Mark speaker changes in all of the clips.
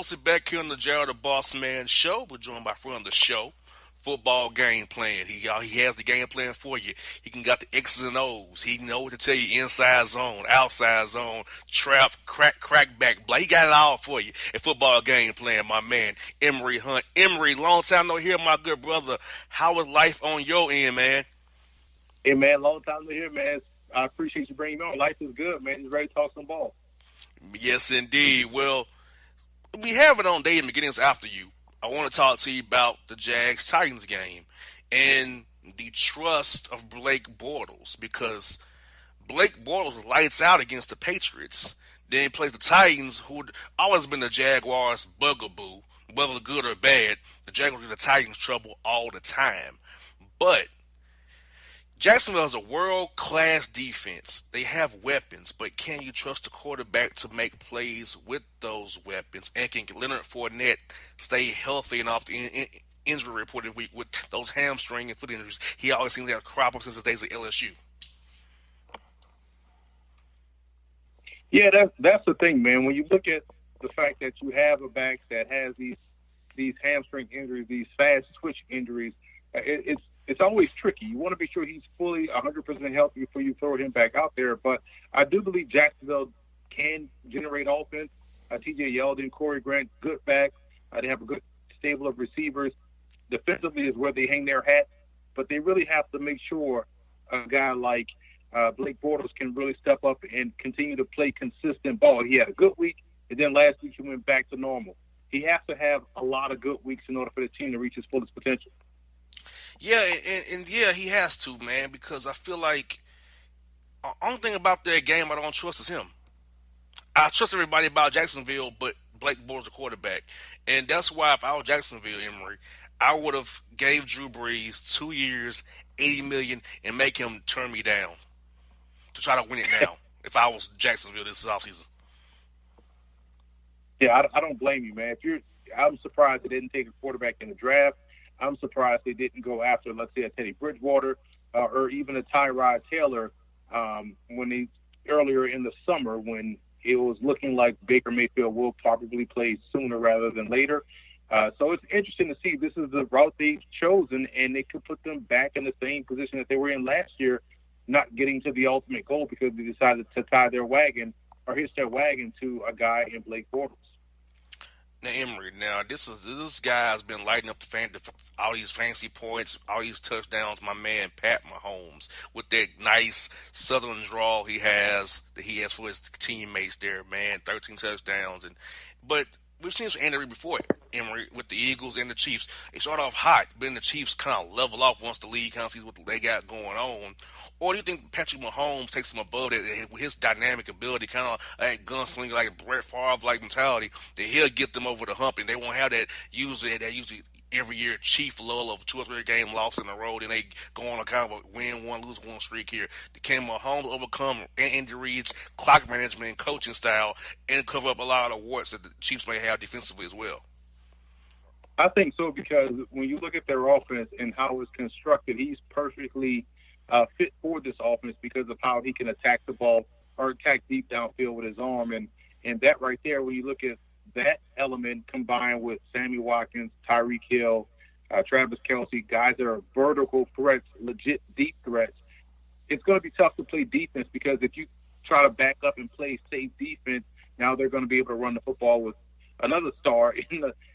Speaker 1: hosted back here on the Jared the Bossman Show. We're joined by a friend of the show, Football Game Plan. He has the game plan for you. He can got the X's and O's. He know what to tell you: inside zone, outside zone, trap, crack back. He got it all for you. A Football Game Plan, my man, Emory Hunt. Emory, long time no hear, my good brother. How is life on your end, man?
Speaker 2: Hey, man, long time to hear, man. I appreciate you bringing me on. Life is good, man. Just ready to talk some ball.
Speaker 1: Yes, indeed. Well, we have it on Dave McGinnis after you. I want to talk to you about the Jags-Titans game and the trust of Blake Bortles, because Blake Bortles was lights out against the Patriots. Then he plays the Titans, who always been the Jaguars' bugaboo, whether good or bad. The Jaguars give the Titans trouble all the time. But Jacksonville is a world-class defense. They have weapons, but can you trust the quarterback to make plays with those weapons? And can Leonard Fournette stay healthy and off the injury report this week with those hamstring and foot injuries? He always seems to have crop up since the days of LSU.
Speaker 2: Yeah, that's the thing, man. When you look at the fact that you have a back that has these hamstring injuries, these fast twitch injuries, it's always tricky. You want to be sure he's fully 100% healthy before you throw him back out there. But I do believe Jacksonville can generate offense. T.J. Yeldon, Corey Grant, good backs. They have a good stable of receivers. Defensively is where they hang their hat. But they really have to make sure a guy like Blake Bortles can really step up and continue to play consistent ball. He had a good week, and then last week he went back to normal. He has to have a lot of good weeks in order for the team to reach its fullest potential.
Speaker 1: Yeah, and yeah, he has to, man, because I feel like the only thing about that game I don't trust is him. I trust everybody about Jacksonville, but Blake Bortles the quarterback. And that's why if I was Jacksonville, Emory, I would have gave Drew Brees 2 years, $80 million, and make him turn me down to try to win it now if I was Jacksonville this offseason.
Speaker 2: Yeah, I don't blame you, man. I'm surprised they didn't take a quarterback in the draft. I'm surprised they didn't go after, let's say, a Teddy Bridgewater or even a Tyrod Taylor earlier in the summer when it was looking like Baker Mayfield will probably play sooner rather than later. So it's interesting to see this is the route they've chosen, and it could put them back in the same position that they were in last year, not getting to the ultimate goal because they decided to tie their wagon or hitch their wagon to a guy in Blake Bortles.
Speaker 1: Now, Emory, this guy has been lighting up all these fancy points, all these touchdowns. My man Pat Mahomes with that nice Southern drawl he has for his teammates there, man. 13 touchdowns, but we've seen this Andy Reid before, Emory, with the Eagles and the Chiefs. They start off hot, but then the Chiefs kind of level off once the league kind of sees what they got going on. Or do you think Patrick Mahomes takes them above that with his dynamic ability, kind of like gunslinger, like Brett Favre-like mentality, that he'll get them over the hump, and they won't have that usually every year Chief lull of 2 or 3 game loss in a row, and they go on a kind of a win one, lose one streak here. Can Mahomes overcome Andy Reid's clock management and coaching style and cover up a lot of the warts that the Chiefs may have defensively as well?
Speaker 2: I think so, because when you look at their offense and how it's constructed, he's perfectly fit for this offense because of how he can attack the ball or attack deep downfield with his arm. And that right there, when you look at that element combined with Sammy Watkins, Tyreek Hill, Travis Kelce, guys that are vertical threats, legit deep threats, it's going to be tough to play defense because if you try to back up and play safe defense, now they're going to be able to run the football with another star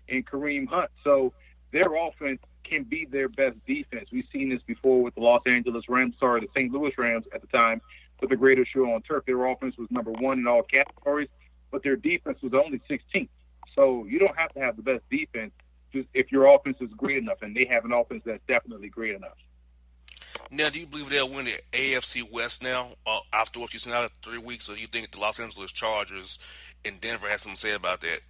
Speaker 2: in Kareem Hunt. So their offense can be their best defense. We've seen this before with the the St. Louis Rams at the time with the greatest show on turf. Their offense was number 1 in all categories, but their defense was only 16th. So you don't have to have the best defense just if your offense is great enough, and they have an offense that's definitely great enough.
Speaker 1: Now, do you believe they'll win the AFC West now after what you've seen out of 3 weeks, or do you think the Los Angeles Chargers in Denver has something to say about that?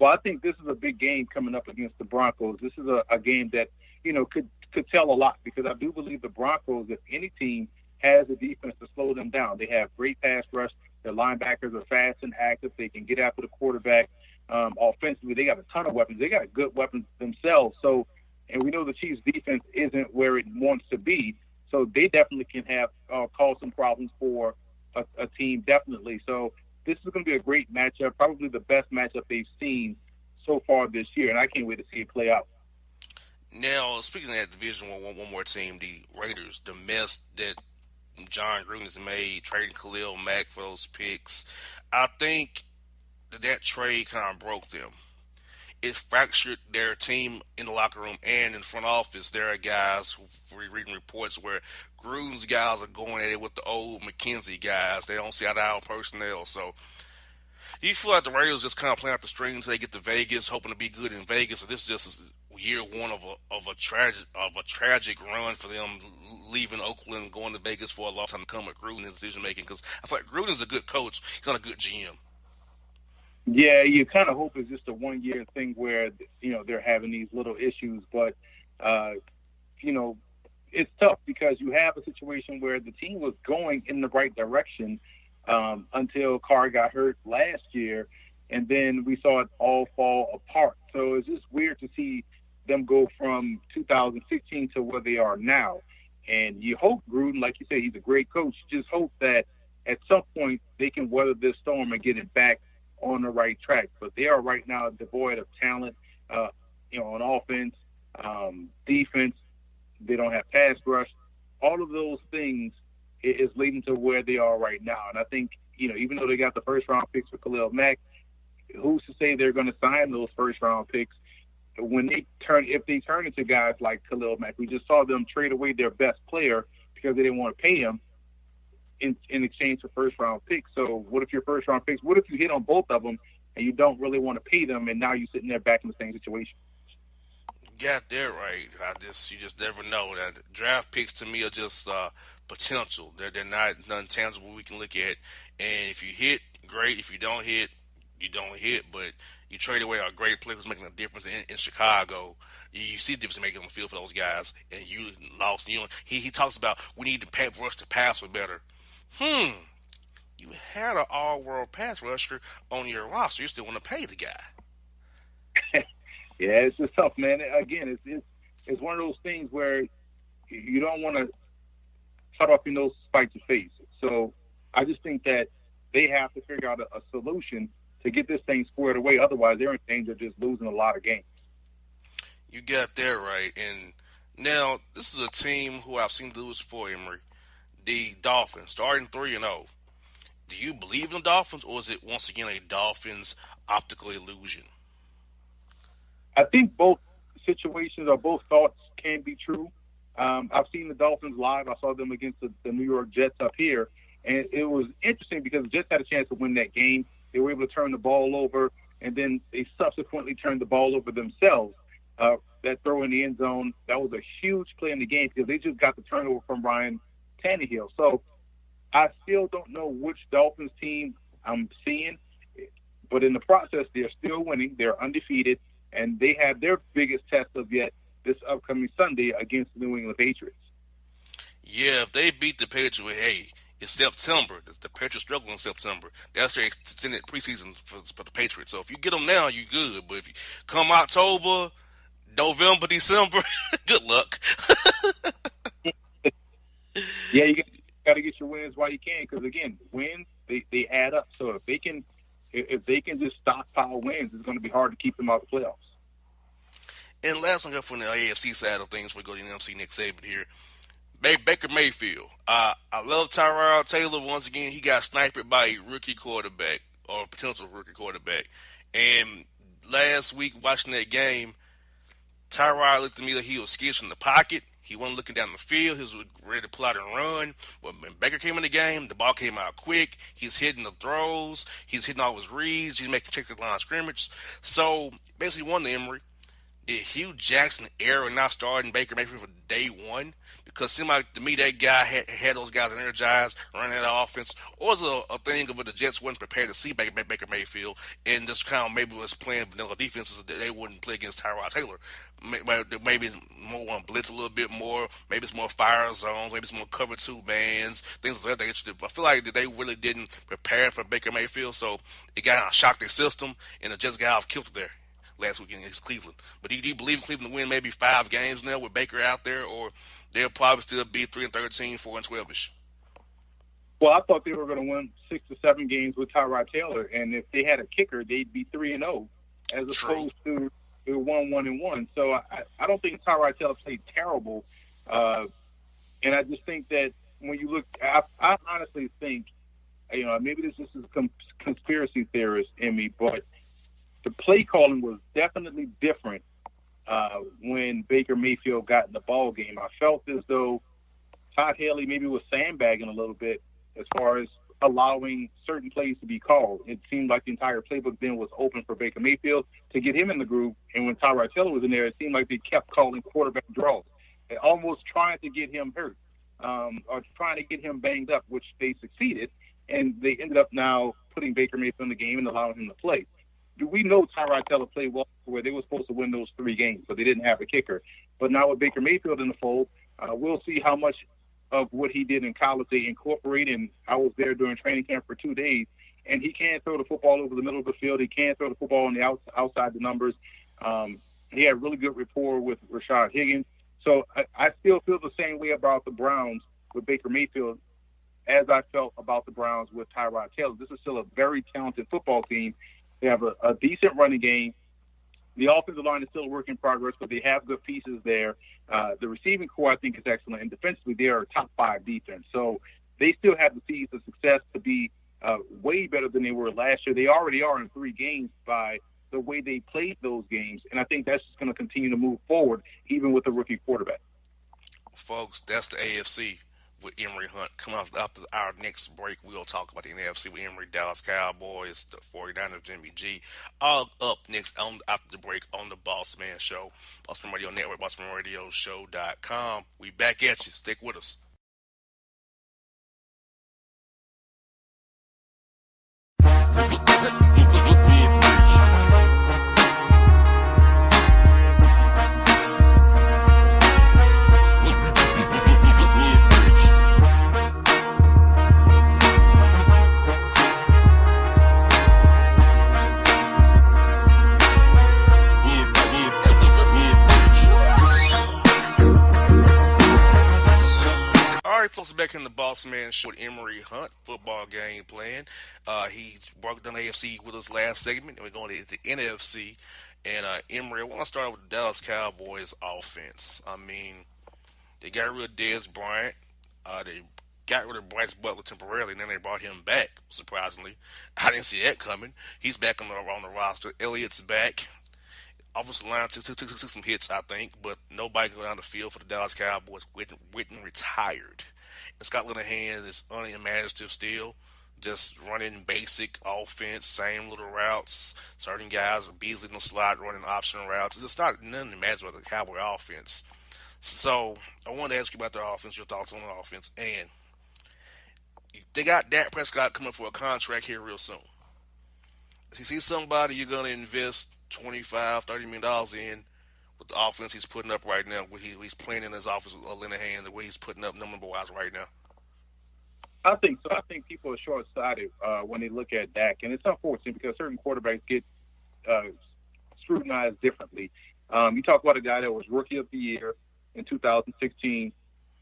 Speaker 2: Well, I think this is a big game coming up against the Broncos. This is a game that, could tell a lot because I do believe the Broncos, if any team, has a defense to slow them down. They have great pass rush. Their linebackers are fast and active. They can get after the quarterback. Offensively, they got a ton of weapons. They got good weapons themselves. So, and we know the Chiefs' defense isn't where it wants to be. So they definitely can have cause some problems for a team, definitely. So this is going to be a great matchup, probably the best matchup they've seen so far this year, and I can't wait to see it play out.
Speaker 1: Now, speaking of that division, one more team, the Raiders, the mess that John Gruden has made, trading Khalil Mack for those picks. I think that trade kind of broke them. It fractured their team in the locker room and in front office. There are guys who reading reports where Gruden's guys are going at it with the old McKenzie guys. They don't see eye to eye on personnel. So, do you feel like the Raiders just kind of playing out the strings until they get to Vegas, hoping to be good in Vegas? Or this is just year one of a tragic run for them, leaving Oakland, going to Vegas for a long time to come with Gruden his decision making? Because I feel like Gruden's a good coach. He's not a good GM.
Speaker 2: Yeah, you kind of hope it's just a 1 year thing where they're having these little issues, but uh, you know it's tough because you have a situation where the team was going in the right direction until Carr got hurt last year, and then we saw it all fall apart. So it's just weird to see them go from 2016 to where they are now. And you hope Gruden, like you said, he's a great coach. Just hope that at some point they can weather this storm and get it back on the right track. But they are right now devoid of talent, on offense, defense. They don't have pass rush. All of those things is leading to where they are right now. And I think, even though they got the first round picks for Khalil Mack, who's to say they're going to sign those first round picks when if they turn into guys like Khalil Mack? We just saw them trade away their best player because they didn't want to pay him in exchange for first round picks. So what if your first round picks? What if you hit on both of them and you don't really want to pay them, and now you're sitting there back in the same situation?
Speaker 1: Got that right. You just never know. That draft picks to me are just potential. They're not nothing tangible we can look at. And if you hit, great. If you don't hit, you don't hit. But you trade away a great player who's making a difference in Chicago. You see the difference making on the field for those guys, and you lost. He talks about we need to pay for us to pass for better. You had an all-world pass rusher on your roster. You still want to pay the guy.
Speaker 2: Yeah, it's just tough, man. Again, it's one of those things where you don't want to cut off your nose to spite your face. So I just think that they have to figure out a solution to get this thing squared away. Otherwise, they're in danger of just losing a lot of games.
Speaker 1: You got that right. And now this is a team who I've seen lose before, Emory. The Dolphins, starting 3-0. Do you believe in the Dolphins, or is it once again a Dolphins optical illusion?
Speaker 2: I think both situations or both thoughts can be true. I've seen the Dolphins live. I saw them against the New York Jets up here, and it was interesting because the Jets had a chance to win that game. They were able to turn the ball over, and then they subsequently turned the ball over themselves. That throw in the end zone, that was a huge play in the game because they just got the turnover from Ryan Tannehill. So I still don't know which Dolphins team I'm seeing, but in the process, they're still winning. They're undefeated, and they have their biggest test of yet this upcoming Sunday against the New England Patriots.
Speaker 1: Yeah, if they beat the Patriots, hey, it's September. The Patriots struggle in September. That's their extended preseason for the Patriots. So if you get them now, you good. But if you come October, November, December, good luck.
Speaker 2: Yeah, you got to get your wins while you can because, again, wins, they add up. So if they can just stockpile wins, it's going to be hard to keep them out of the playoffs.
Speaker 1: And last one up from the AFC side of things, we go to the NFC Nick Saban here. Baker Mayfield. I love Tyrod Taylor. Once again, he got sniped by a rookie quarterback or potential rookie quarterback. And last week, watching that game, Tyrod looked at me like he was skittish in the pocket. He wasn't looking down the field. He was ready to pull out and run. But when Baker came in the game, the ball came out quick. He's hitting the throws. He's hitting all his reads. He's making check the line of scrimmage. So, basically, won the Emory. Did Hugh Jackson err in not starting Baker Mayfield for day one? Because it seemed like to me that guy had those guys energized, running that offense. Or was it a thing of it the Jets wasn't prepared to see Baker Mayfield and just kind of maybe was playing vanilla defenses that they wouldn't play against Tyrod Taylor. Maybe more want to blitz a little bit more. Maybe it's more fire zones. Maybe it's more cover two bands. Things like that. I feel like that they really didn't prepare for Baker Mayfield, so it got shocked their system, and the Jets got off kilter there last weekend against Cleveland. But do you believe Cleveland will win maybe 5 games now with Baker out there, or they'll probably still be 3-13, 4-12ish?
Speaker 2: Well, I thought they were going to win 6 to 7 games with Tyrod Taylor, and if they had a kicker, they'd be 3-0, as
Speaker 1: True.
Speaker 2: opposed to 1-1-1. So I don't think Tyrod Taylor played terrible, and I just think that when you look, I honestly think, maybe this is a conspiracy theorist in me, but the play calling was definitely different when Baker Mayfield got in the ball game. I felt as though Todd Haley maybe was sandbagging a little bit as far as allowing certain plays to be called. It seemed like the entire playbook then was open for Baker Mayfield to get him in the groove. And when Tyrod Taylor was in there, it seemed like they kept calling quarterback draws, and almost trying to get him hurt or trying to get him banged up, which they succeeded. And they ended up now putting Baker Mayfield in the game and allowing him to play. Do we know Tyrod Taylor played well where they were supposed to win those 3 games, but they didn't have a kicker? But now with Baker Mayfield in the fold, we'll see how much of what he did in college they incorporate. And I was there during training camp for 2 days, and he can throw the football over the middle of the field. He can throw the football on the outside the numbers. He had really good rapport with Rashad Higgins. So I still feel the same way about the Browns with Baker Mayfield as I felt about the Browns with Tyrod Taylor. This is still a very talented football team. They have a decent running game. The offensive line is still a work in progress, but they have good pieces there. The receiving core, I think, is excellent. And defensively, they are a top 5 defense. So they still have the seeds of success to be way better than they were last year. They already are in 3 games by the way they played those games. And I think that's just going to continue to move forward, even with a rookie quarterback.
Speaker 1: Folks, that's the AFC with Emory Hunt. Come off after our next break, we'll talk about the NFC with Emory, Dallas Cowboys, the 49ers, Jimmy G. All up next after the break on the Bossman Show. Bossman Radio Network, BossmanRadioShow.com. We back at you. Stick with us. All right, folks, back in the Bossman Show with Emory Hunt, football game plan. He broke down AFC with us last segment, and we're going to the NFC. And Emory, I want to start with the Dallas Cowboys offense. I mean, they got rid of Dez Bryant. They got rid of Bryce Butler temporarily, and then they brought him back, surprisingly. I didn't see that coming. He's back on the roster. Elliott's back. Offensive line took some hits, I think, but nobody can go down the field for the Dallas Cowboys. Witten retired. And Scott Linehan is unimaginative still, just running basic offense, same little routes. Certain guys are Beasley in the slot running option routes. It's not nothing to imagine about the Cowboy offense. So I wanted to ask you about the offense, your thoughts on the offense. And they got Dak Prescott coming for a contract here real soon. If you see somebody you're going to invest $25-30 million in with the offense he's putting up right now, where he's playing in his office with Linehan, the way he's putting up number-wise right now?
Speaker 2: I think so. I think people are short-sighted when they look at Dak, and it's unfortunate because certain quarterbacks get scrutinized differently. You talk about a guy that was Rookie of the Year in 2016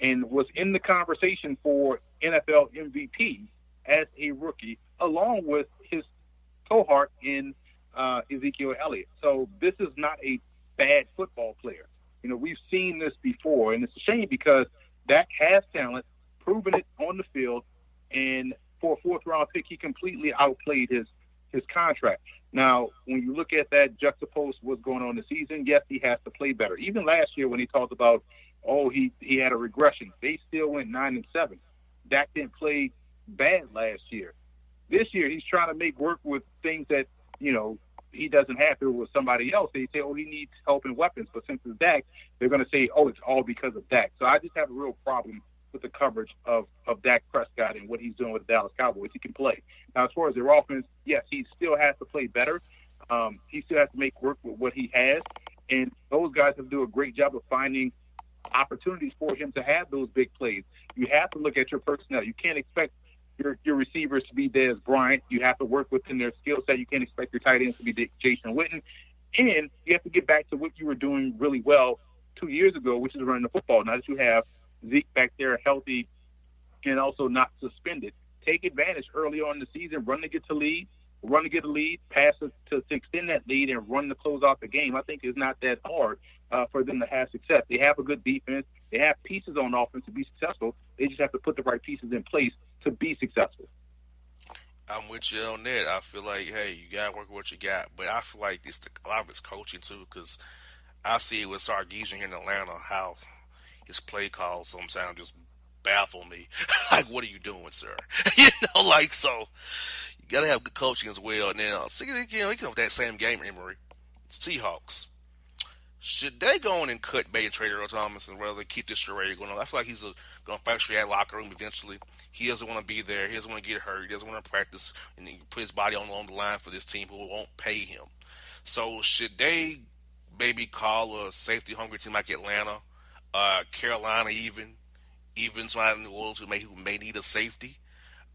Speaker 2: and was in the conversation for NFL MVP as a rookie, along with his cohort in Ezekiel Elliott. So this is not a bad football player. We've seen this before, and it's a shame because Dak has talent, proven it on the field, and for a 4th-round pick, he completely outplayed his contract. Now, when you look at that juxtaposed what's going on this season, yes, he has to play better. Even last year when he talked about, he had a regression, they still went 9-7. Dak didn't play bad last year. This year, he's trying to make work with things that, he doesn't have to with somebody else. They say, he needs help and weapons. But since it's Dak, they're going to say, it's all because of Dak. So I just have a real problem with the coverage of Dak Prescott and what he's doing with the Dallas Cowboys. He can play. Now, as far as their offense, yes, he still has to play better. He still has to make work with what he has. And those guys have to do a great job of finding opportunities for him to have those big plays. You have to look at your personnel. You can't expect your receivers to be Dez Bryant. You have to work within their skill set. You can't expect your tight ends to be Jason Witten. And you have to get back to what you were doing really well 2 years ago, which is running the football. Now that you have Zeke back there healthy and also not suspended, take advantage early on in the season, run to get the lead, pass it to extend that lead, and run to close out the game. I think it's not that hard for them to have success. They have a good defense. They have pieces on offense to be successful. They just have to put the right pieces in place to be successful.
Speaker 1: I'm with you on that. I feel like, hey, you gotta work with what you got, but I feel like a lot of it's coaching too, because I see it with Sarkisian here in Atlanta how his play calls sometimes just baffle me. Like, what are you doing, sir? Like, so you gotta have good coaching as well. Now, you know, that same game, Emory, Seahawks. Should they go on and cut Bay and trade Earl Thomas and rather keep this charade going on? I feel like he's going to factory that locker room eventually. He doesn't want to be there. He doesn't want to get hurt. He doesn't want to practice and put his body on the line for this team who won't pay him. So should they maybe call a safety hungry team like Atlanta, Carolina, even somebody in New Orleans who may need a safety,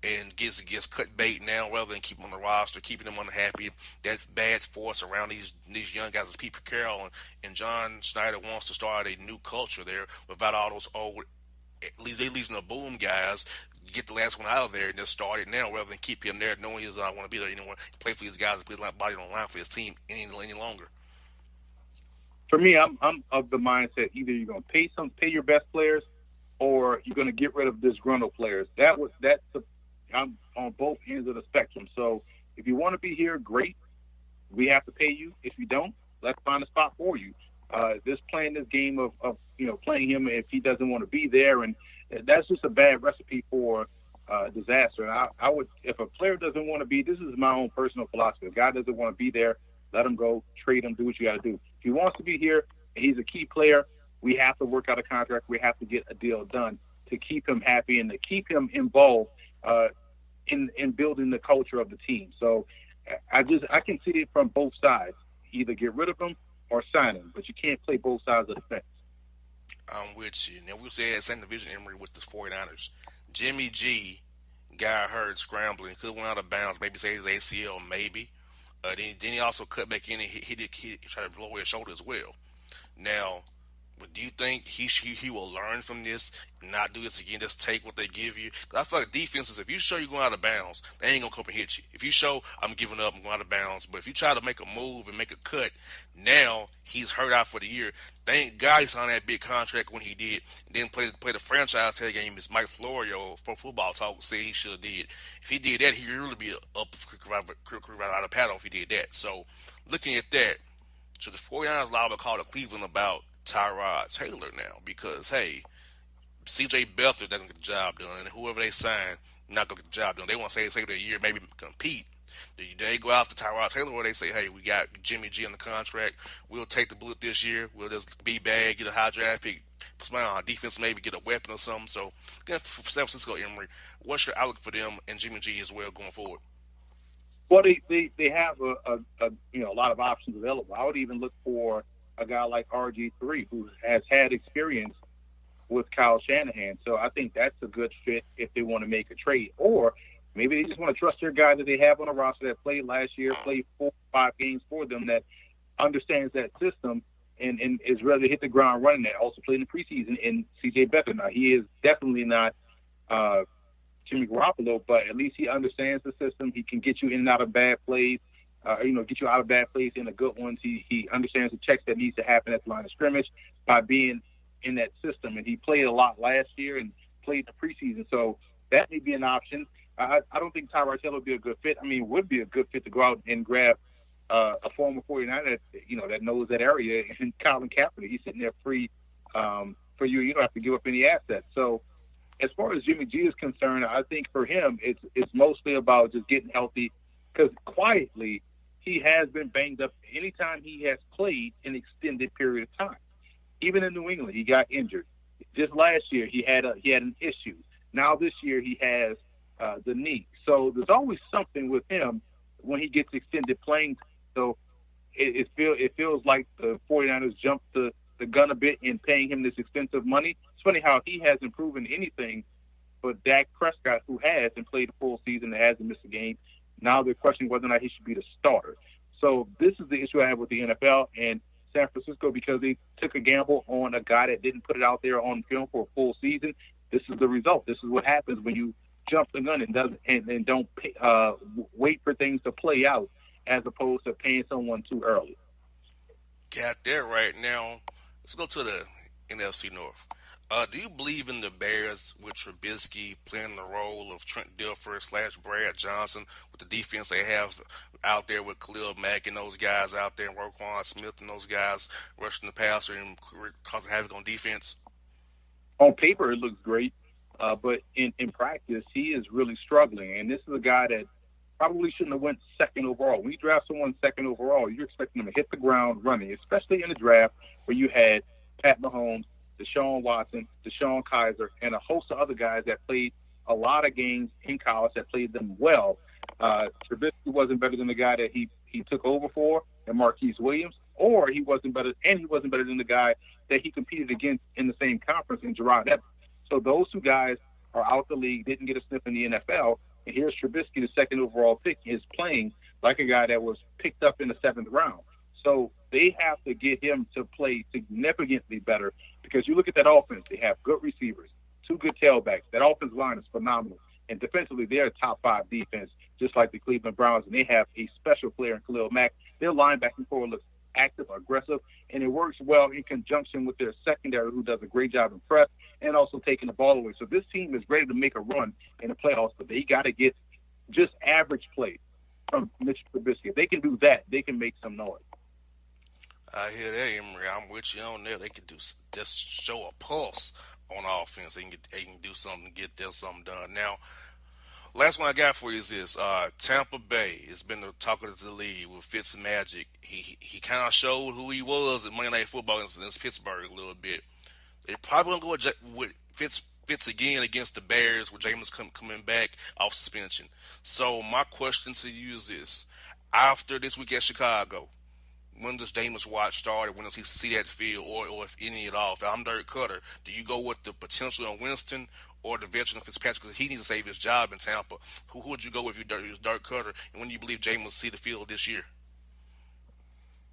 Speaker 1: and gets cut bait now rather than keep him on the roster, keeping them unhappy. That bad force around these young guys as Pete Carroll and John Schneider wants to start a new culture there without all those old, they leaving the boom guys. Get the last one out of there and just start it now rather than keep him there knowing he doesn't want to be there anymore. Play for these guys and put his body on the line for his team any longer.
Speaker 2: For me, I'm of the mindset either you're going to pay your best players, or you're going to get rid of disgruntled players. I'm on both ends of the spectrum. So if you want to be here, great. We have to pay you. If you don't, let's find a spot for you. Just playing this game of playing him if he doesn't want to be there, and that's just a bad recipe for disaster. And I would, if a player doesn't want to be, this is my own personal philosophy. If a guy doesn't want to be there, let him go, trade him, do what you got to do. If he wants to be here and he's a key player, we have to work out a contract. We have to get a deal done to keep him happy and to keep him involved in building the culture of the team. So I can see it from both sides. Either get rid of him or sign him, but you can't play both sides of the fence.
Speaker 1: I'm with you. Now, we say that same division, Emory, with the 49ers. Jimmy G got hurt scrambling. Could have went out of bounds. Maybe say his ACL, maybe. Then he also cut back in and he tried to lower his shoulder as well. Now, but do you think he will learn from this and not do this again? Just take what they give you. Cause I feel like defenses, if you show you're going out of bounds, they ain't gonna come and hit you. If you show I'm giving up, I'm going out of bounds. But if you try to make a move and make a cut, now he's hurt out for the year. Thank God he signed that big contract when he did. And then play the franchise tag game. As Mike Florio for Football Talk said he should have did. If he did that, he'd really be up right out of paddle if he did that. So looking at that, so the 49ers allowed to call to Cleveland about Tyrod Taylor now because, hey, C.J. Beathard doesn't get the job done, and whoever they sign not going to get the job done. They want to say their year, maybe compete. They go after Tyrod Taylor or they say, hey, we got Jimmy G on the contract. We'll take the bullet this year. We'll just be bad, get a high draft pick, put somebody on our defense, maybe get a weapon or something. So, again, for San Francisco, Emory, what's your outlook for them and Jimmy G as well going forward?
Speaker 2: Well, they have a lot of options available. I would even look for a guy like RG3 who has had experience with Kyle Shanahan. So I think that's a good fit if they want to make a trade. Or maybe they just want to trust their guy that they have on the roster that played last year, played 4 or 5 games for them, that understands that system and is ready to hit the ground running. That also played in the preseason in C.J. Beathard. Now, he is definitely not Jimmy Garoppolo, but at least he understands the system. He can get you in and out of bad plays. Get you out of bad plays into good ones. He understands the checks that needs to happen at the line of scrimmage by being in that system. And he played a lot last year and played in the preseason. So that may be an option. I don't think Tyrod Taylor would be a good fit. I mean, it would be a good fit to go out and grab a former 49er that knows that area. And Colin Kaepernick, he's sitting there free for you. You don't have to give up any assets. So as far as Jimmy G is concerned, I think for him, it's mostly about just getting healthy because quietly he has been banged up anytime he has played an extended period of time. Even in New England, he got injured. Just last year, he had an issue. Now this year, he has the knee. So there's always something with him when he gets extended playing. So it feels like the 49ers jumped the gun a bit in paying him this expensive money. It's funny how he hasn't proven anything, but Dak Prescott, who has and played a full season and hasn't missed a game, now they're questioning whether or not he should be the starter. So this is the issue I have with the NFL and San Francisco because they took a gamble on a guy that didn't put it out there on film for a full season. This is the result. This is what happens when you jump the gun and doesn't and don't wait for things to play out as opposed to paying someone too early.
Speaker 1: Got that right. Now, let's go to the NFC North. Do you believe in the Bears with Trubisky playing the role of Trent Dilfer slash Brad Johnson with the defense they have out there with Khalil Mack and those guys out there, and Roquan Smith and those guys rushing the passer and causing havoc on defense?
Speaker 2: On paper, it looks great, but in practice, he is really struggling. And this is a guy that probably shouldn't have went second overall. When you draft someone second overall, you're expecting them to hit the ground running, especially in a draft where you had Pat Mahomes, Deshaun Watson, Deshaun Kaiser, and a host of other guys that played a lot of games in college that played them well. Trubisky wasn't better than the guy that he took over for, and Marquise Williams, or he wasn't better than the guy that he competed against in the same conference in Gerard Evans. So those two guys are out the league, didn't get a sniff in the NFL, and here's Trubisky, the second overall pick, is playing like a guy that was picked up in the seventh round. So they have to get him to play significantly better because you look at that offense, they have good receivers, two good tailbacks. That offensive line is phenomenal. And defensively, they're a top five defense, just like the Cleveland Browns, and they have a special player in Khalil Mack. Their linebacking core looks active, aggressive, and it works well in conjunction with their secondary, who does a great job in press and also taking the ball away. So this team is ready to make a run in the playoffs, but they got to get just average play from Mitch Trubisky. If they can do that, they can make some noise.
Speaker 1: I hear that, Emory. I'm with you on that. They could just show a pulse on offense. They can do something, get there, something done. Now, last one I got for you is this: Tampa Bay has been the talk of the league with Fitz Magic. He kind of showed who he was at Monday Night Football against Pittsburgh a little bit. They're probably going to go with Fitz again against the Bears with Jameis coming back off suspension. So my question to you is this: after this week at Chicago, when does Jameis watch start? When does he see that field, or if any at all? If I'm Dirk Cutter, do you go with the potential in Winston or the veteran Fitzpatrick, because he needs to save his job in Tampa? Who would you go with if you're Dirk Cutter, and when do you believe Jameis will see the field this year?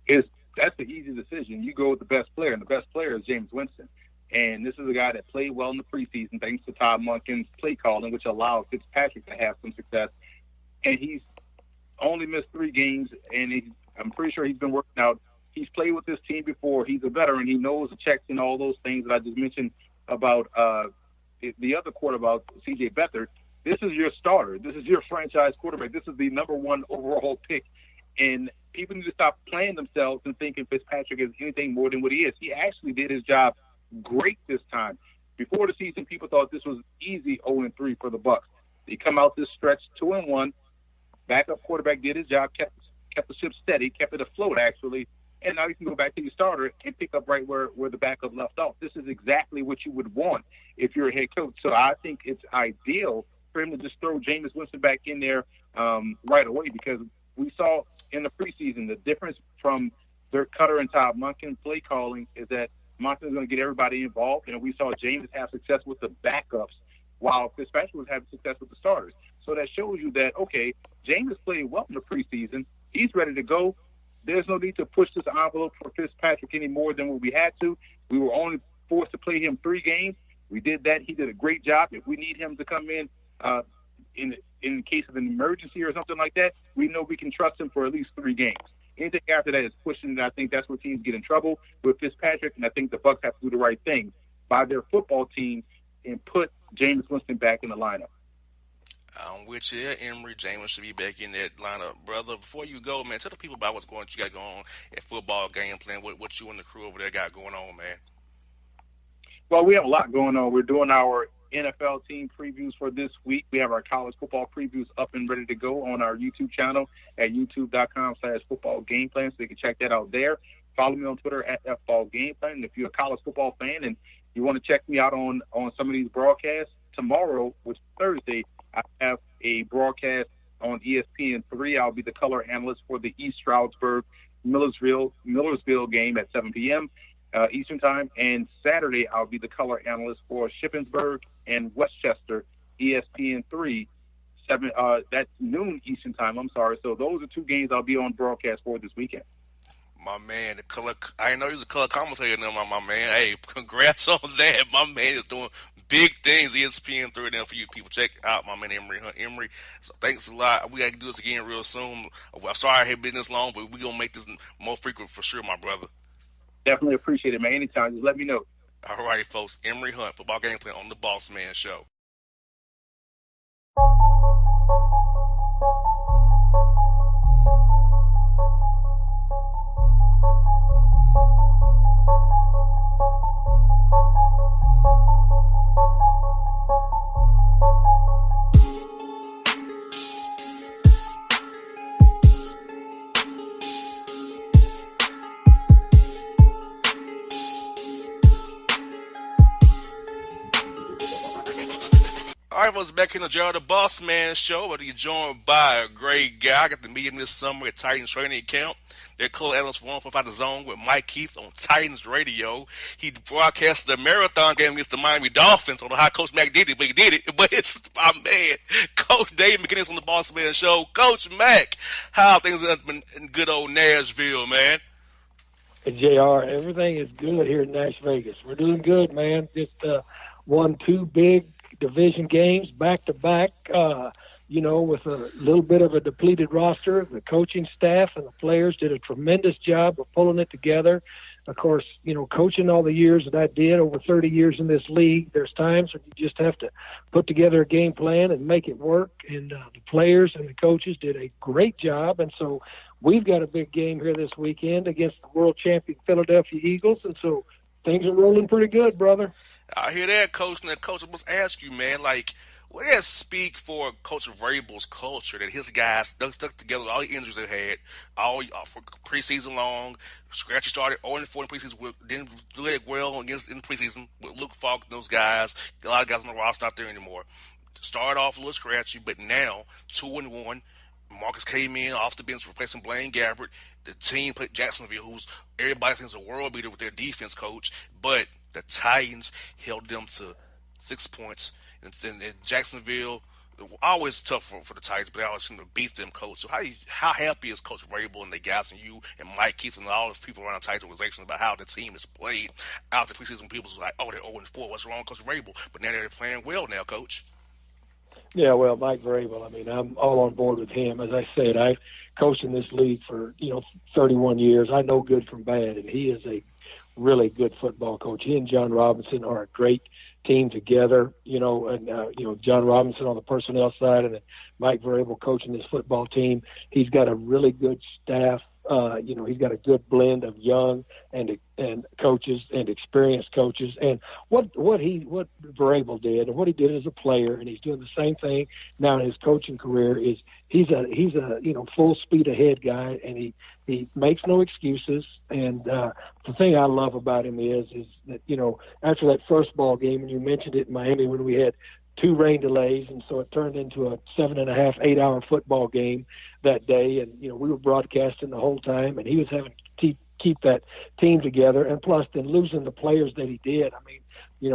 Speaker 2: That's the easy decision. You go with the best player, and the best player is Jameis Winston. And this is a guy that played well in the preseason thanks to Todd Monken's play calling, which allowed Fitzpatrick to have some success. And he's only missed 3 games, and I'm pretty sure he's been working out. He's played with this team before. He's a veteran. He knows the checks and all those things that I just mentioned about the other quarterback, C.J. Beathard. This is your starter. This is your franchise quarterback. This is the number 1 overall pick. And people need to stop playing themselves and thinking Fitzpatrick is anything more than what he is. He actually did his job great this time. Before the season, people thought this was easy 0-3 for the Bucs. They come out this stretch 2-1. Backup quarterback did his job, kept the ship steady, kept it afloat actually, and now you can go back to your starter and pick up right where the backup left off. This is exactly what you would want if you're a head coach. So I think it's ideal for him to just throw Jameis Winston back in there right away, because we saw in the preseason the difference from Dirk Cutter and Todd Monken play calling is that Monken's going to get everybody involved, and we saw Jameis have success with the backups while Fitzpatrick was having success with the starters. So that shows you that, okay, Jameis played well in the preseason. He's ready to go. There's no need to push this envelope for Fitzpatrick any more than what we had to. We were only forced to play him 3 games. We did that. He did a great job. If we need him to come in case of an emergency or something like that, we know we can trust him for at least 3 games. Anything after that is pushing, and I think that's where teams get in trouble with Fitzpatrick, and I think the Bucs have to do the right thing by their football team and put Jameis Winston back in the lineup.
Speaker 1: I'm with you, Emory. Jameis should be back in that lineup, brother. Before you go, man, tell the people about what you got going on at Football Game Plan. What you and the crew over there got going on, man.
Speaker 2: Well, we have a lot going on. We're doing our NFL team previews for this week. We have our college football previews up and ready to go on our YouTube channel at youtube.com/football game plan. So you can check that out there. Follow me on Twitter at FBallGamePlan. And if you're a college football fan and you want to check me out on some of these broadcasts, tomorrow, which is Thursday, I have a broadcast on ESPN3. I'll be the color analyst for the East Stroudsburg Millersville game at 7 p.m. Eastern time. And Saturday, I'll be the color analyst for Shippensburg and Westchester, ESPN3. That's noon Eastern time. I'm sorry. So those are 2 games I'll be on broadcast for this weekend.
Speaker 1: My man, the color. I didn't know he was a color commentator now, my man. Hey, congrats on that. My man is doing Big things, ESPN 3 now for you people. Check out my man Emory Hunt. Emory, so thanks a lot. We got to do this again real soon. I'm sorry I have been this long, but we're going to make this more frequent for sure, my brother.
Speaker 2: Definitely appreciate it, man. Anytime, just let me know.
Speaker 1: All right, folks. Emory Hunt, Football Game Plan on the Bossman Show. All right, folks, back in the Gerald the Boss Man Show. But you're joined by a great guy. I got to meet him this summer at Titans training camp. They're color analyst for 145 The Zone with Mike Keith on Titans Radio. He broadcast the marathon game against the Miami Dolphins. I don't know how Coach Mack did it, but he did it. But it's my man, Coach Dave McGinnis on the Boss Man Show. Coach Mack, how things have been in good old Nashville, man?
Speaker 3: Hey, JR, everything is good here in Nash Vegas. We're doing good, man. Just won 2 big division games back-to-back, with a little bit of a depleted roster. The coaching staff and the players did a tremendous job of pulling it together. Of course, coaching all the years that I did, over 30 years in this league, there's times when you just have to put together a game plan and make it work. And the players and the coaches did a great job. And so we've got a big game here this weekend against the world champion Philadelphia Eagles. And so things are rolling pretty good, brother.
Speaker 1: I hear that, Coach. Now, Coach, I must ask you, man, what does speak for Coach Vrabel's culture that his guys stuck together with all the injuries they had, all for preseason long? Scratchy started 0-4 in preseason, didn't do it well in preseason with Luke Falk and those guys. A lot of guys on the roster not there anymore. Started off a little scratchy, but now 2-1. Marcus came in off the bench replacing Blaine Gabbert. The team played Jacksonville, who's everybody thinks a world beater with their defense coach, but the Titans held them to 6 points. And Jacksonville, always tough for the Titans, but they always seem to beat them, Coach. So how happy is Coach Vrabel and the guys and you and Mike Keith and all the people around the Titans organization about how the team is played out the preseason? People was like, oh, they're 0-4. What's wrong with Coach Vrabel? But now they're playing well now, Coach.
Speaker 3: Yeah, well, Mike Vrabel, I'm all on board with him. As I said, I coached in this league for, 31 years. I know good from bad, and he is a really good football coach. He and John Robinson are a great team together, John Robinson on the personnel side and then Mike Vrabel coaching this football team. He's got a really good staff. He's got a good blend of young and coaches and experienced coaches. And what Vrabel did and what he did as a player, and he's doing the same thing now in his coaching career, is he's a full speed ahead guy, and he makes no excuses. And the thing I love about him is that after that first ball game, and you mentioned it in Miami when we had 2 rain delays, and so it turned into a 7.5, 8-hour football game that day. And we were broadcasting the whole time, and he was having to keep that team together. And plus, then losing the players that he did. He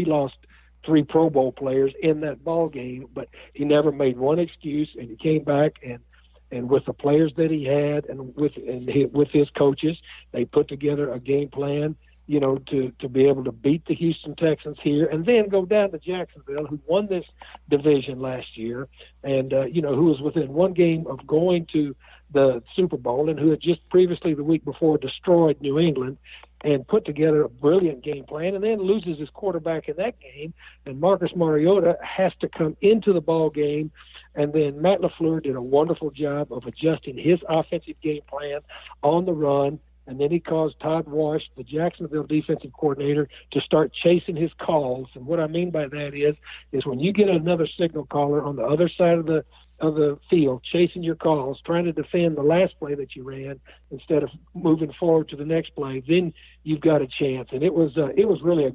Speaker 3: lost 3 Pro Bowl players in that ball game, but he never made one excuse, and he came back and with the players that he had and with his coaches, they put together a game plan, to be able to beat the Houston Texans here and then go down to Jacksonville, who won this division last year and, who was within 1 game of going to the Super Bowl and who had just previously the week before destroyed New England and put together a brilliant game plan and then loses his quarterback in that game. And Marcus Mariota has to come into the ball game. And then Matt LaFleur did a wonderful job of adjusting his offensive game plan on the run. And then he caused Todd Wash, the Jacksonville defensive coordinator, to start chasing his calls. And what I mean by that is when you get another signal caller on the other side of the field chasing your calls, trying to defend the last play that you ran instead of moving forward to the next play, then you've got a chance. And it was really a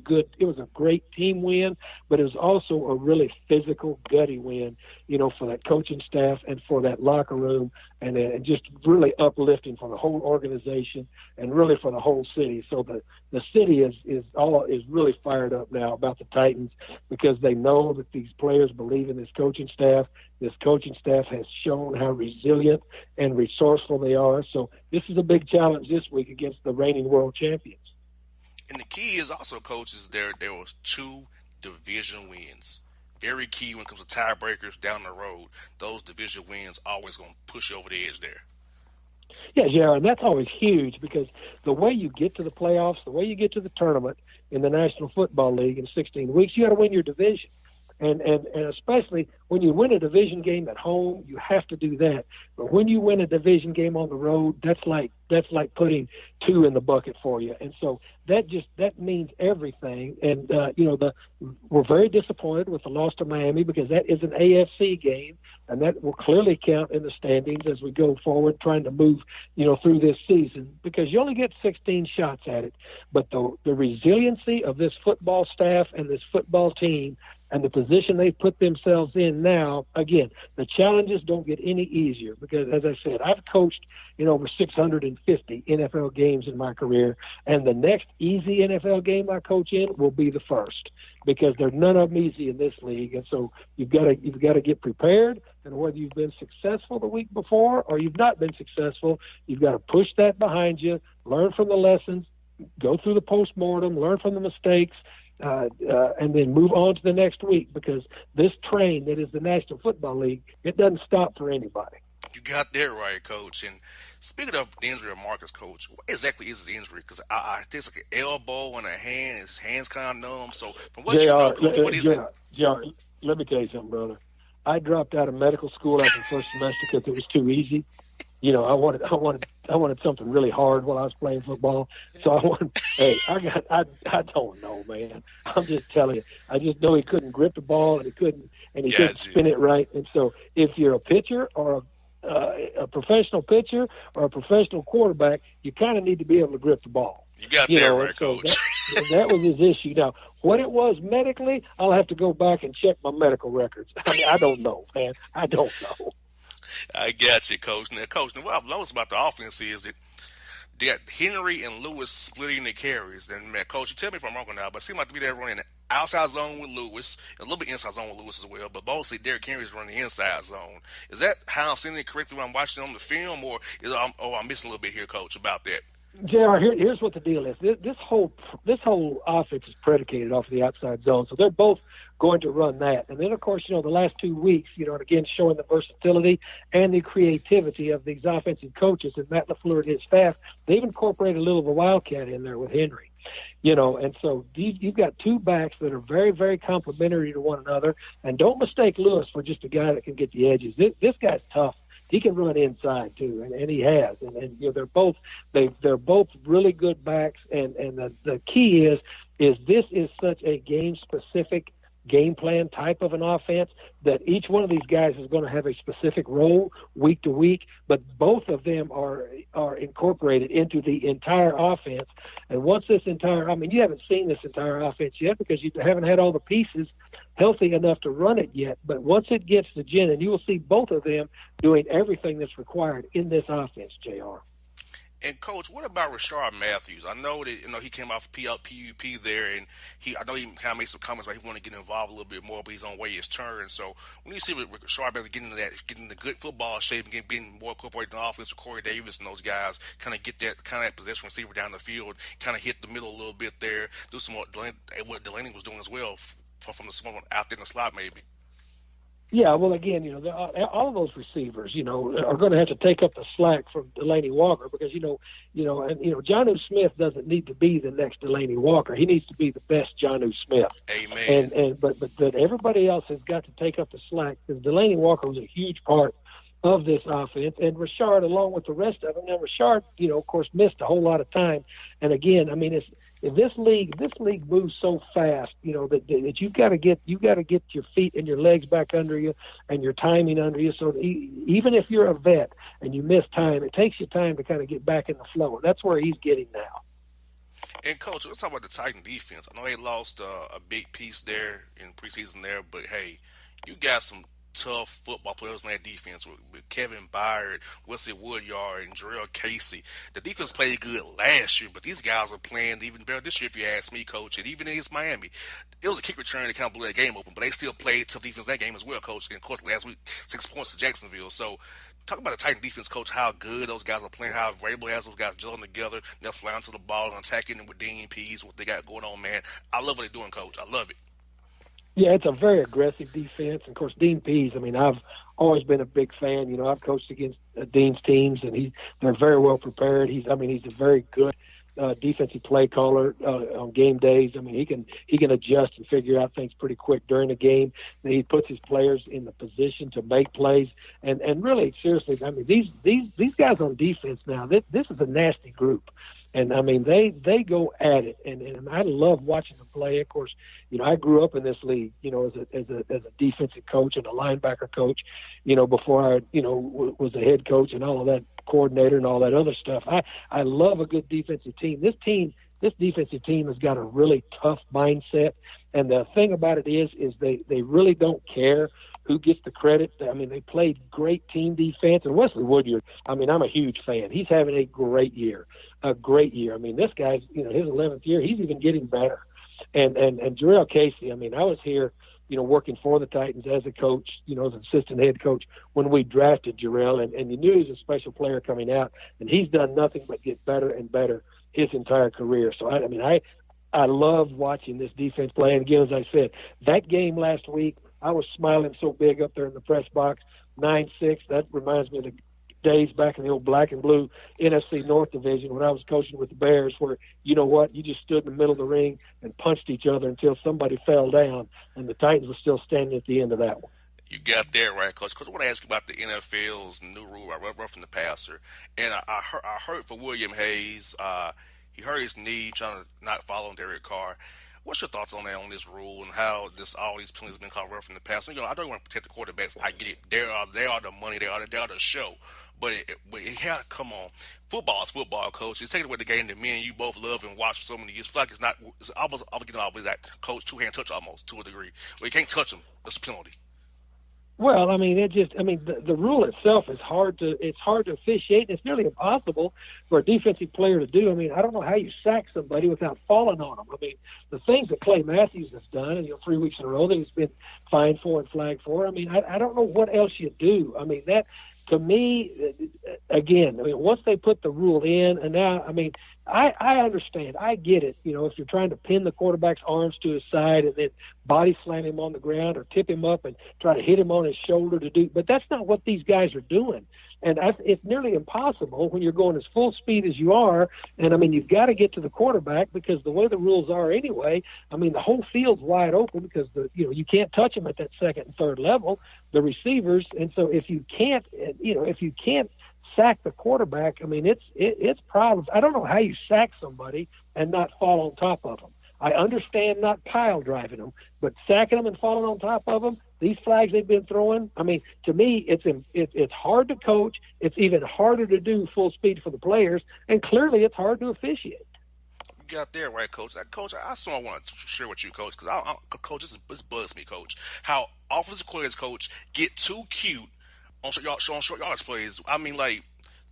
Speaker 3: great team win, but it was also a really physical, gutty win, for that coaching staff and for that locker room, and just really uplifting for the whole organization and really for the whole city. So the city is really fired up now about the Titans because they know that these players believe in this coaching staff. This coaching staff has shown how resilient and resourceful they are. So this is a big challenge this week against the reigning world champions.
Speaker 1: And the key is also, coaches, there was 2 division wins. Very key when it comes to tiebreakers down the road. Those division wins always going to push you over the edge there.
Speaker 3: Yeah, and that's always huge because the way you get to the playoffs, the way you get to the tournament in the National Football League in 16 weeks, you got to win your division. And especially when you win a division game at home, you have to do that. But when you win a division game on the road, that's like putting 2 in the bucket for you. And so that means everything. And we're very disappointed with the loss to Miami because that is an AFC game, and that will clearly count in the standings as we go forward, trying to move through this season, because you only get 16 shots at it. But the resiliency of this football staff and this football team and the position they've put themselves in now, again, the challenges don't get any easier because, as I said, I've coached over 650 NFL games in my career, and the next easy NFL game I coach in will be the first because there's none of them easy in this league. And so you've got to get prepared, and whether you've been successful the week before or you've not been successful, you've got to push that behind you, learn from the lessons, go through the postmortem, learn from the mistakes, and then move on to the next week, because this train that is the National Football League, it doesn't stop for anybody.
Speaker 1: You got that right, Coach. And speaking of the injury of Marcus, Coach, what exactly is his injury? Because I think it's like an elbow and a hand, and his hand's kind of numb. So from what you know, Coach, what is it?
Speaker 3: JR, let me tell you something, brother. I dropped out of medical school after the first semester because it was too easy. I wanted something really hard while I was playing football. So I don't know, man. I'm just telling you. I just know he couldn't grip the ball and he couldn't spin it right. And so if you're a pitcher or a professional pitcher or a professional quarterback, you kind of need to be able to grip the ball.
Speaker 1: You got that right,
Speaker 3: so
Speaker 1: Coach.
Speaker 3: That was his issue. Now, what it was medically, I'll have to go back and check my medical records. I don't know, man. I don't know.
Speaker 1: I got you, Coach. Now, Coach, what I've noticed about the offense is that they got Henry and Lewis splitting the carries. And, man, Coach, you tell me if I'm wrong now, but it seems like to be there running the outside zone with Lewis, a little bit inside zone with Lewis as well, but mostly Derrick Henry's running the inside zone. Is that how I'm seeing it correctly when I'm watching on the film, or I'm missing a little bit here, Coach, about that?
Speaker 3: JR, here's what the deal is. This whole offense is predicated off of the outside zone, so they're both going to run that. And then, of course, the last 2 weeks, and again, showing the versatility and the creativity of these offensive coaches and Matt LaFleur and his staff, they've incorporated a little of a wildcat in there with Henry. And so you've got 2 backs that are very, very complementary to one another. And don't mistake Lewis for just a guy that can get the edges. This guy's tough. He can run inside too, and he has. And they're both really good backs. And the key is this is such a game specific game plan type of an offense that each one of these guys is going to have a specific role week to week, but both of them are incorporated into the entire offense. And once you haven't seen this entire offense yet because you haven't had all the pieces healthy enough to run it yet, but once it gets to Jen, and you will see both of them doing everything that's required in this offense, JR.
Speaker 1: And, Coach, what about Rashard Matthews? I know that he came off PUP there, and I know he kind of made some comments about he wanted to get involved a little bit more, but he's on way his turn. So when you see Rashard Matthews getting the good football shape and being more incorporated in the offense with Corey Davis and those guys, kind of get that possession receiver down the field, kind of hit the middle a little bit there, do some more what Delaney was doing as well from the small out there in the slot maybe.
Speaker 3: Yeah, well, again, all of those receivers, are going to have to take up the slack from Delaney Walker because, Jonnu Smith doesn't need to be the next Delaney Walker. He needs to be the best Jonnu Smith.
Speaker 1: Amen.
Speaker 3: But everybody else has got to take up the slack because Delaney Walker was a huge part of this offense, and Rashard, along with the rest of them. Now, Rashard, of course, missed a whole lot of time. And again, this league moves so fast, that you've got to get your feet and your legs back under you and your timing under you. So even if you're a vet and you miss time, it takes you time to kind of get back in the flow. And that's where he's getting now.
Speaker 1: And, Coach, let's talk about the Titan defense. I know they lost a big piece there in preseason there, but hey, you got some tough football players in that defense with Kevin Byard, Wesley Woodyard, and Jarrell Casey. The defense played good last year, but these guys are playing even better this year if you ask me, Coach. And even against Miami, it was a kick return that kind of blew that game open, but they still played tough defense in that game as well, Coach. And, of course, last week, 6 points to Jacksonville. So talk about the Titan defense, coach. How good those guys are playing. How Vrabel has those guys gelling together. They're flying to the ball and attacking them with DNPs. What they got going on, man. I love what they're doing, coach. I love it.
Speaker 3: Yeah, it's a very aggressive defense. And of course, Dean Pease, I mean, I've always been a big fan. You know, I've coached against Dean's teams, and they're very well prepared. He's a very good defensive play caller on game days. I mean, he can adjust and figure out things pretty quick during the game. And he puts his players in the position to make plays. And really, seriously, I mean, these guys on defense now, this is a nasty group. And I mean, they go at it, and I love watching them play. Of course, you know, I grew up in this league, you know, as a defensive coach and a linebacker coach, you know, before I, you know, was a head coach and all of that, coordinator and all that other stuff. I love a good defensive team. This defensive team has got a really tough mindset, and the thing about it is they really don't care who gets the credit. I mean, they played great team defense. And Wesley Woodyard, I mean, I'm a huge fan. He's having a great year. I mean, this guy's, you know, his 11th year, he's even getting better. And Jarrell Casey, I mean, I was here, you know, working for the Titans as a coach, you know, as an assistant head coach when we drafted Jarrell, and you knew he was a special player coming out, and he's done nothing but get better and better his entire career. So, I love watching this defense play. And again, as I said, that game last week, I was smiling so big up there in the press box, 9-6. That reminds me of the days back in the old black and blue NFC North division when I was coaching with the Bears, where, you know what, you just stood in the middle of the ring and punched each other until somebody fell down, and the Titans were still standing at the end of that one.
Speaker 1: You got that right, Coach. Because I want to ask you about the NFL's new rule, roughing the passer. And I heard for William Hayes, he hurt his knee trying to not follow Derek Carr. What's your thoughts on that, on this rule, and how all these penalties have been called roughing the passer? You know, I don't want to protect the quarterbacks. I get it. They are the money. They are the show. But come on. Football is football, Coach. It's taking away the game that me and you both love and watch for so many years. I feel like it's almost that Coach two-hand touch almost, to a degree. Where you can't touch them. That's a penalty.
Speaker 3: Well, I mean, the rule itself is hard to officiate. It's nearly impossible for a defensive player to do. I mean, I don't know how you sack somebody without falling on them. I mean, the things that Clay Matthews has done, and, you know, 3 weeks in a row that he's been fined for and flagged for. I mean, I don't know what else you do. I mean, that, to me, again, I mean, once they put the rule in, and now, I mean, I understand. I get it. You know, if you're trying to pin the quarterback's arms to his side and then body slam him on the ground or tip him up and try to hit him on his shoulder to do, but that's not what these guys are doing. And it's nearly impossible when you're going as full speed as you are. And, I mean, you've got to get to the quarterback because the way the rules are anyway, I mean, the whole field's wide open because, you can't touch them at that second and third level, the receivers. And so if you can't sack the quarterback, I mean, it's problems. I don't know how you sack somebody and not fall on top of them. I understand not pile driving them, but sacking them and falling on top of them, these flags they've been throwing, I mean, to me, it's hard to coach. It's even harder to do full speed for the players, and clearly it's hard to officiate.
Speaker 1: You got there right, Coach. Coach, I also want to share with you, Coach, because Coach, this bugs me, Coach, how offensive coordinators, Coach, get too cute on short yardage plays. I mean, like,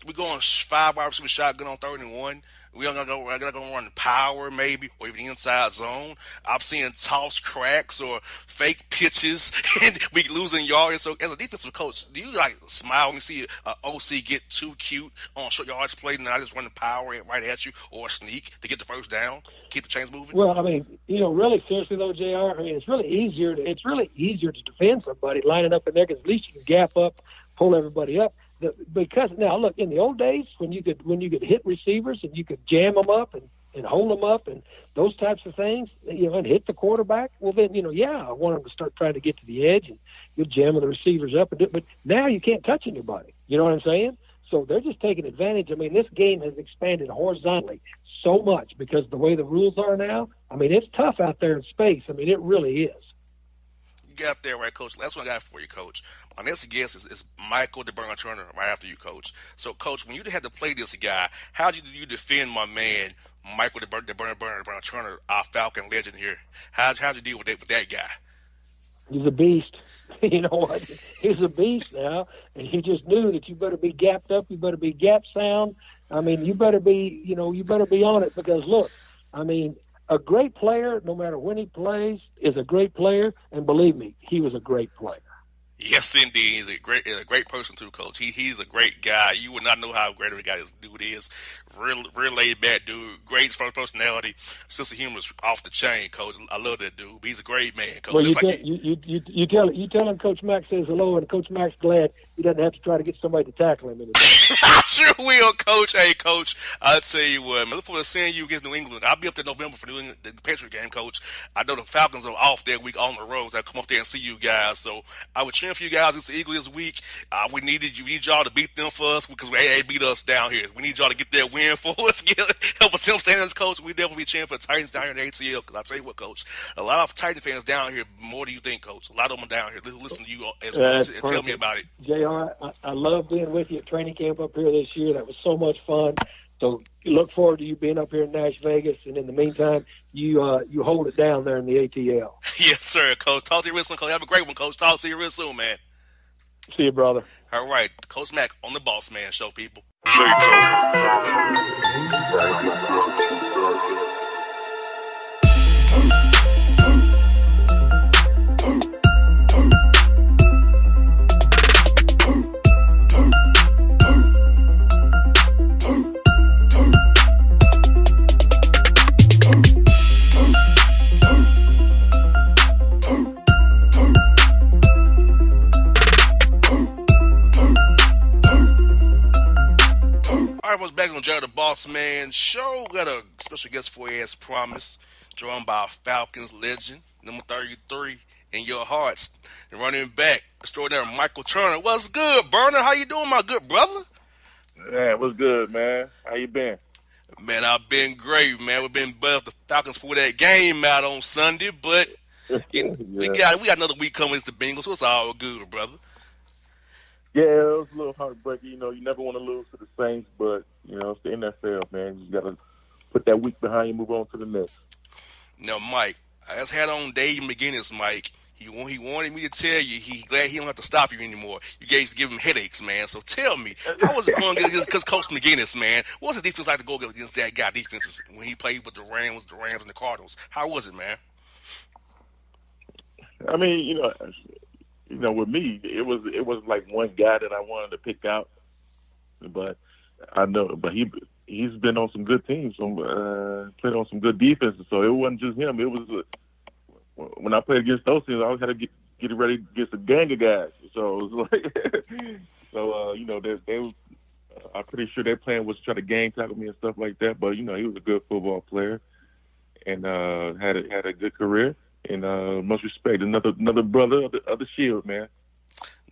Speaker 1: we going 5 wide receiver shotgun on 3rd and 1. We're gonna go run power maybe, or even inside zone. I've seen toss cracks or fake pitches, and we losing yards. So as a defensive coach, do you like smile when you see an OC get too cute on short yards play and not just running power right at you or sneak to get the first down, keep the chains moving?
Speaker 3: Well, I mean, really seriously though, JR, I mean, it's really easier to defend somebody lining up in there because at least you can gap up, pull everybody up. Because now, look, in the old days when you could hit receivers and you could jam them up and hold them up and those types of things, and hit the quarterback, well then, I want them to start trying to get to the edge and you're jamming the receivers up. But now you can't touch anybody. You know what I'm saying? So they're just taking advantage. I mean, this game has expanded horizontally so much because the way the rules are now, I mean, it's tough out there in space. I mean, it really is.
Speaker 1: You got there right, Coach. That's what I got for you, Coach. My next guest is Michael DeBurn Turner, right after you, Coach. So, Coach, when you had to play this guy, how did you defend my man, Michael DeBurn Turner, our Falcon legend here? How'd you deal with that guy?
Speaker 3: He's a beast. You know what? He's a beast now, and he just knew that you better be gapped up, you better be gap sound. I mean, you better be on it because, look, I mean, a great player, no matter when he plays, is a great player, and believe me, he was a great player.
Speaker 1: Yes, indeed. He's a great person too, Coach. He's a great guy. You would not know how great of a guy this dude is. Real laid back dude. Great personality. Sense of humor is off the chain, Coach. I love that dude. But he's a great man, Coach.
Speaker 3: Well,
Speaker 1: Just like he,
Speaker 3: you tell him Coach Mack says hello, and Coach Mack's glad he doesn't have to try to get somebody to tackle him anymore.
Speaker 1: I sure will, Coach. Hey, Coach, I'll tell you what, man. Look forward to seeing you against New England. I'll be up there in November for New England, the Patriot game, Coach. I know the Falcons are off that week on the road. So I'll come up there and see you guys. So I would cheer for you guys against the Eagles this week. We need y'all to beat them for us because they beat us down here. We need y'all to get that win for us. Help us understand this, Coach. We definitely be cheering for the Titans down here in the ATL. Because I tell you what, Coach, a lot of Titan fans down here more than you think, Coach. A lot of them are down here. Listen to you as well and tell me about it.
Speaker 3: JR, I love being with you at training camp up here this year. That was so much fun. So look forward to you being up here in Nash Vegas. And in the meantime, you hold it down there in the ATL.
Speaker 1: Yes, sir, Coach. Talk to you real soon, Coach. Have a great one, Coach. Talk to you real soon, man.
Speaker 3: See you, brother.
Speaker 1: All right. Coach Mack on the Bossman Show, people. All right, what's back on Jared the Bossman Show? We got a special guest for you as promised, joined by Falcons legend, number 33 in your hearts, the running back, extraordinary Michael Turner. What's good, Burner? How you doing, my good brother?
Speaker 4: Yeah, what's good, man? How you been?
Speaker 1: Man, I've been great, man. We've been better the Falcons for that game out on Sunday, but
Speaker 4: Yeah.
Speaker 1: we got another week coming against the Bengals, so it's all good, brother.
Speaker 4: Yeah, it was a little heartbreaking. You know, you never want to lose to the Saints, but, you know, it's the NFL, man. You got to put that week behind you and move on to the next.
Speaker 1: Now, Mike, I just had on Dave McGinnis, Mike. He wanted me to tell you he's glad he don't have to stop you anymore. You guys give him headaches, man. So tell me, how was it going against Coach McGinnis, man? What was the defense like to go against that guy defenses when he played with the Rams, and the Cardinals? How was it, man?
Speaker 4: I mean, you know, with me, it was like one guy that I wanted to pick out, but he's been on some good teams, played on some good defenses, so it wasn't just him. It was when I played against those teams, I always had to get ready against a gang of guys. So it was like, you know, they was, I'm pretty sure their plan was to try to gang tackle me and stuff like that. But you know, he was a good football player and had a good career. And much respect, another brother of the Shield, man.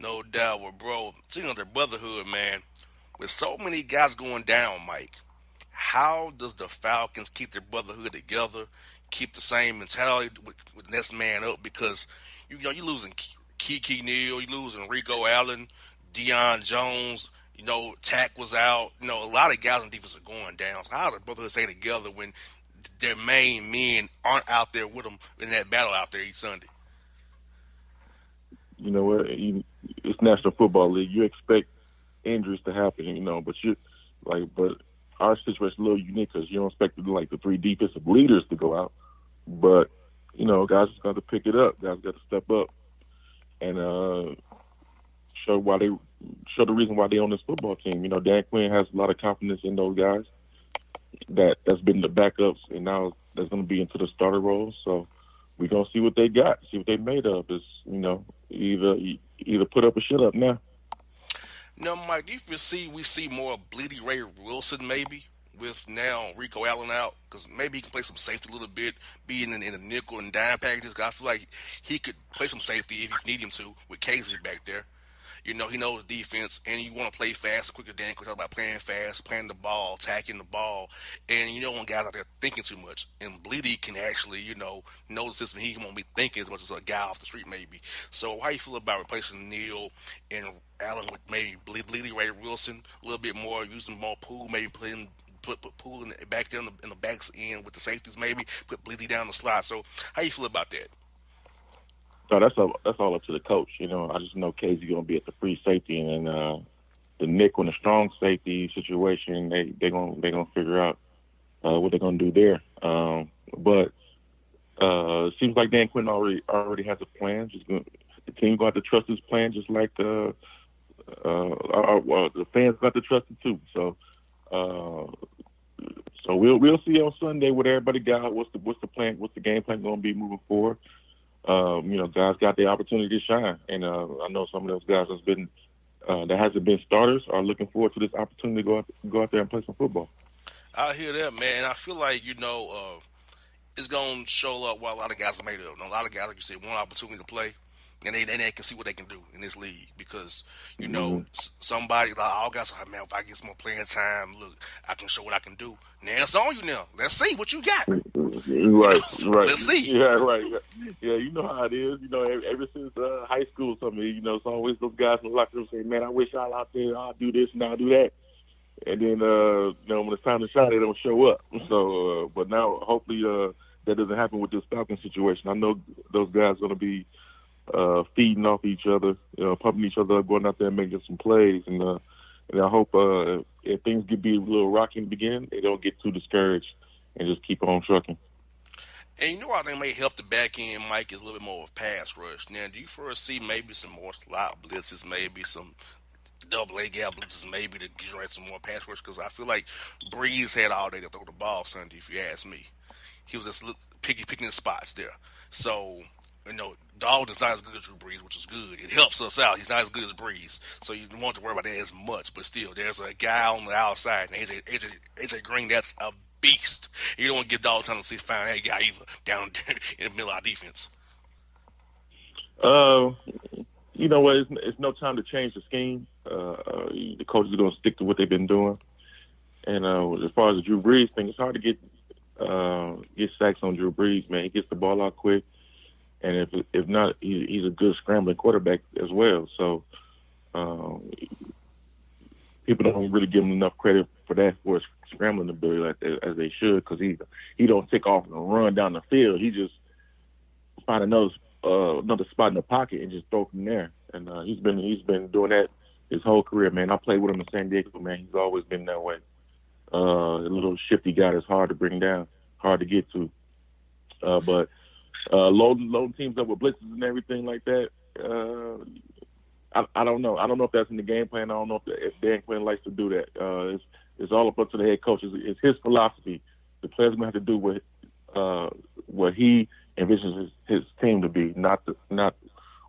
Speaker 1: No doubt, well, bro. Speaking of their brotherhood, man, with so many guys going down, Mike, how does the Falcons keep their brotherhood together, keep the same mentality with next man up? Because you're losing Kiki Neal, you're losing Rico Allen, Deion Jones. You know, Tack was out. You know, a lot of guys on defense are going down. So how does the brotherhood stay together when their main men aren't out there with them in that battle out there each Sunday?
Speaker 4: You know what? It's National Football League. You expect injuries to happen, you know, but our situation is a little unique because you don't expect the three defensive leaders to go out. But, you know, guys just got to pick it up. Guys got to step up and show the reason why they on this football team. You know, Dan Quinn has a lot of confidence in those guys that's been the backups, and now that's going to be into the starter role. So we're going to see what they got, see what they made of. Is, you know, either put up or shut up now.
Speaker 1: Now, Mike, do you foresee we see more of Bleedy Ray Wilson maybe with now Rico Allen out? Because maybe he can play some safety a little bit, be in the nickel and dime packages. I feel like he could play some safety if you need him to with Casey back there. You know, he knows defense, and you want to play fast and quicker. Dan Quinn talk about playing fast, playing the ball, attacking the ball. And you know when guys out there thinking too much, and Bleedy can actually, you know this, and he won't be thinking as much as a guy off the street maybe. So how you feel about replacing Neal and Allen with maybe Bleedy Ray Wilson a little bit more, using more Poole, maybe put Poole back there in the backs end with the safeties, maybe put Bleedy down the slot. So how you feel about that?
Speaker 4: No, that's all up to the coach. You know, I just know Casey's going to be at the free safety, and the nickel and the strong safety situation, they're gonna figure out what they're gonna do there. But it seems like Dan Quinn already has a plan. Just the team got to trust his plan, just like the fans got to trust it too. Uh, so we'll see on Sunday what everybody got. What's the plan? What's the game plan going to be moving forward? Guys got the opportunity to shine, and I know some of those guys that hasn't been starters are looking forward to this opportunity to go out there and play some football.
Speaker 1: I hear that, man. I feel like it's gonna show up what a lot of guys are made of. A lot of guys, like you said, want opportunity to play, and they can see what they can do in this league because somebody like all guys are like, man, if I get some more playing time, look, I can show what I can do. Now it's on you now. Let's see what you got.
Speaker 4: Right.
Speaker 1: Let's see.
Speaker 4: Yeah, right. Yeah, you know how it is. Ever since high school or something, it's always those guys in the locker room saying, man, I wish I was out there, I'll do this and I'll do that. And then, when it's time to shine, they don't show up. So, but now, hopefully, that doesn't happen with this Falcons situation. I know those guys are going to be feeding off each other, pumping each other up, going out there and making some plays. And I hope if things could be a little rocky in the beginning, they don't get too discouraged and just keep on trucking.
Speaker 1: And I think may help the back end, Mike, is a little bit more of a pass rush. Now, do you foresee maybe some more slot blitzes, maybe some double-A gap blitzes, maybe to generate some more pass rush? Because I feel like Breeze had all day to throw the ball Sunday, if you ask me. He was just picking his spots there. So, Dalton's not as good as Drew Brees, which is good. It helps us out. He's not as good as Breeze, so you don't want to worry about that as much. But still, there's a guy on the outside, and AJ Green, that's a beast. You don't want to give Dalton time to find that guy either down in the middle of our defense.
Speaker 4: You know what? It's no time to change the scheme. The coaches are going to stick to what they've been doing. And as far as the Drew Brees thing, it's hard to get sacks on Drew Brees, man. He gets the ball out quick. And if not, he's a good scrambling quarterback as well. So people don't really give him enough credit for his scrambling ability like that, as they should, because he don't take off and run down the field. He just find another spot in the pocket and just throw from there. And he's been doing that his whole career, man. I played with him in San Diego, man. He's always been that way. A little shifty guy that's hard to bring down, hard to get to. But loading teams up with blitzes and everything like that, I don't know. I don't know if that's in the game plan. I don't know if Dan Quinn likes to do that. It's all up to the head coach. It's his philosophy. The players going to have to do what he envisions his team to be, not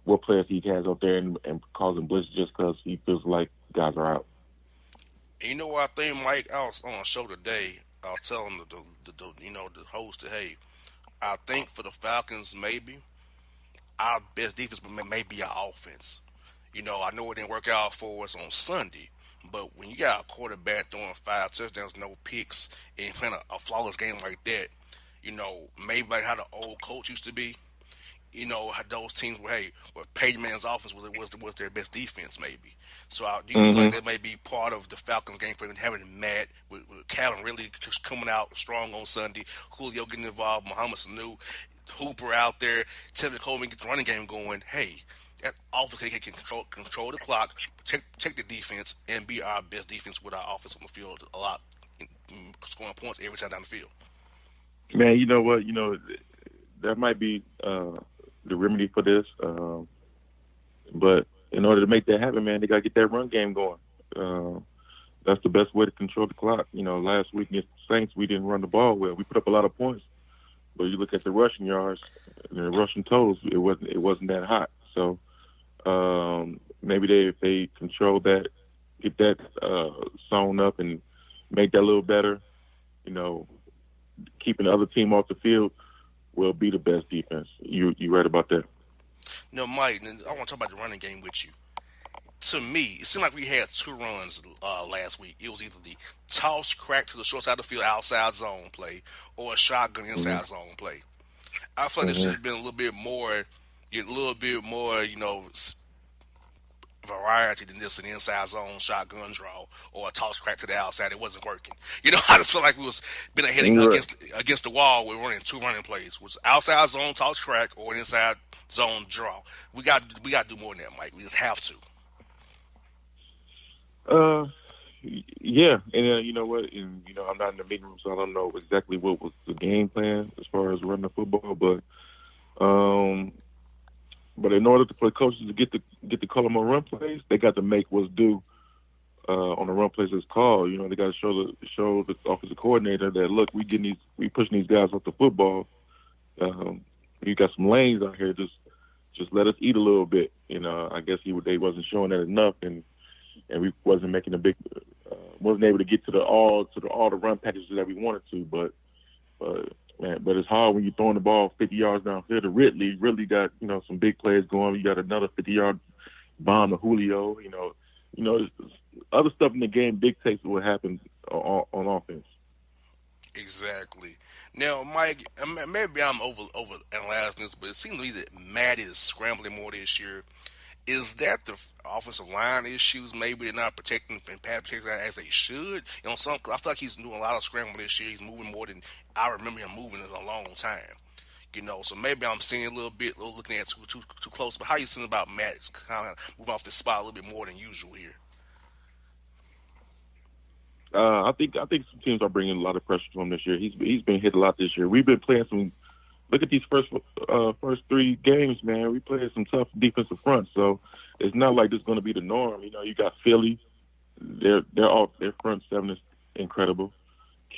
Speaker 4: what players he has out there and causing blitz just because he feels like guys are out.
Speaker 1: You know what I think, Mike? I was on a show today. I was telling the host that, hey, I think for the Falcons, maybe our best defense may be our offense. I know it didn't work out for us on Sunday, but when you got a quarterback throwing 5 touchdowns, no picks, and playing a flawless game like that, maybe like how the old coach used to be, those teams where Peyton Manning's offense was their best defense, maybe. So do you feel like that may be part of the Falcons' game for them having Matt with Calvin really coming out strong on Sunday, Julio getting involved, Muhammad Sanu, Hooper out there, Tevin Coleman get the running game going. Hey, that offense can control the clock, protect the defense, and be our best defense with our offense on the field a lot, scoring points every time down the field.
Speaker 4: Man, you know what? That might be the remedy for this. But in order to make that happen, man, they got to get that run game going. That's the best way to control the clock. Last week against the Saints, we didn't run the ball well. We put up a lot of points, but you look at the rushing yards and the rushing totals, it wasn't that hot. So maybe if they control that, get that sewn up and make that a little better, keeping the other team off the field will be the best defense. You right about that.
Speaker 1: No, Mike, I want to talk about the running game with you. To me, it seemed like we had 2 runs last week. It was either the toss crack to the short side of the field outside zone play or a shotgun inside zone play. I feel like there should have been a little bit more, variety than this, an inside zone shotgun draw or a toss crack to the outside. It wasn't working. I just felt like we was been hitting against the wall. We're running 2 running plays, which was outside zone toss crack or an inside zone draw. We got to do more than that, Mike. We just have to.
Speaker 4: Yeah, and you know what? And I'm not in the meeting room, so I don't know exactly what was the game plan as far as running the football. But But in order for coaches to get the call on run plays, they got to make what's due on the run plays as called. They got to show the offensive coordinator that look, we pushing these guys off the football. You got some lanes out here, just let us eat a little bit. I guess they wasn't showing that enough, and we wasn't making wasn't able to get to all the run packages that we wanted to. But it's hard when you're throwing the ball 50 yards downfield. To Ridley got some big plays going. You got another 50-yard bomb to Julio. Other stuff in the game dictates what happens on offense.
Speaker 1: Exactly. Now, Mike, maybe I'm over analyzing this, but it seems to me that Matt is scrambling more this year. Is that the offensive line issues? Maybe they're not protecting and pass protecting as they should. I feel like he's doing a lot of scrambling this year. He's moving more than I remember him moving in a long time. So maybe I'm seeing a little looking at it too close. But how you feeling about Matt kind of moving off the spot a little bit more than usual here?
Speaker 4: I think some teams are bringing a lot of pressure to him this year. He's been hit a lot this year. We've been playing some. Look at these first 3 games, man. We played some tough defensive fronts, so it's not like this is going to be the norm. You got Philly. Their front seven is incredible.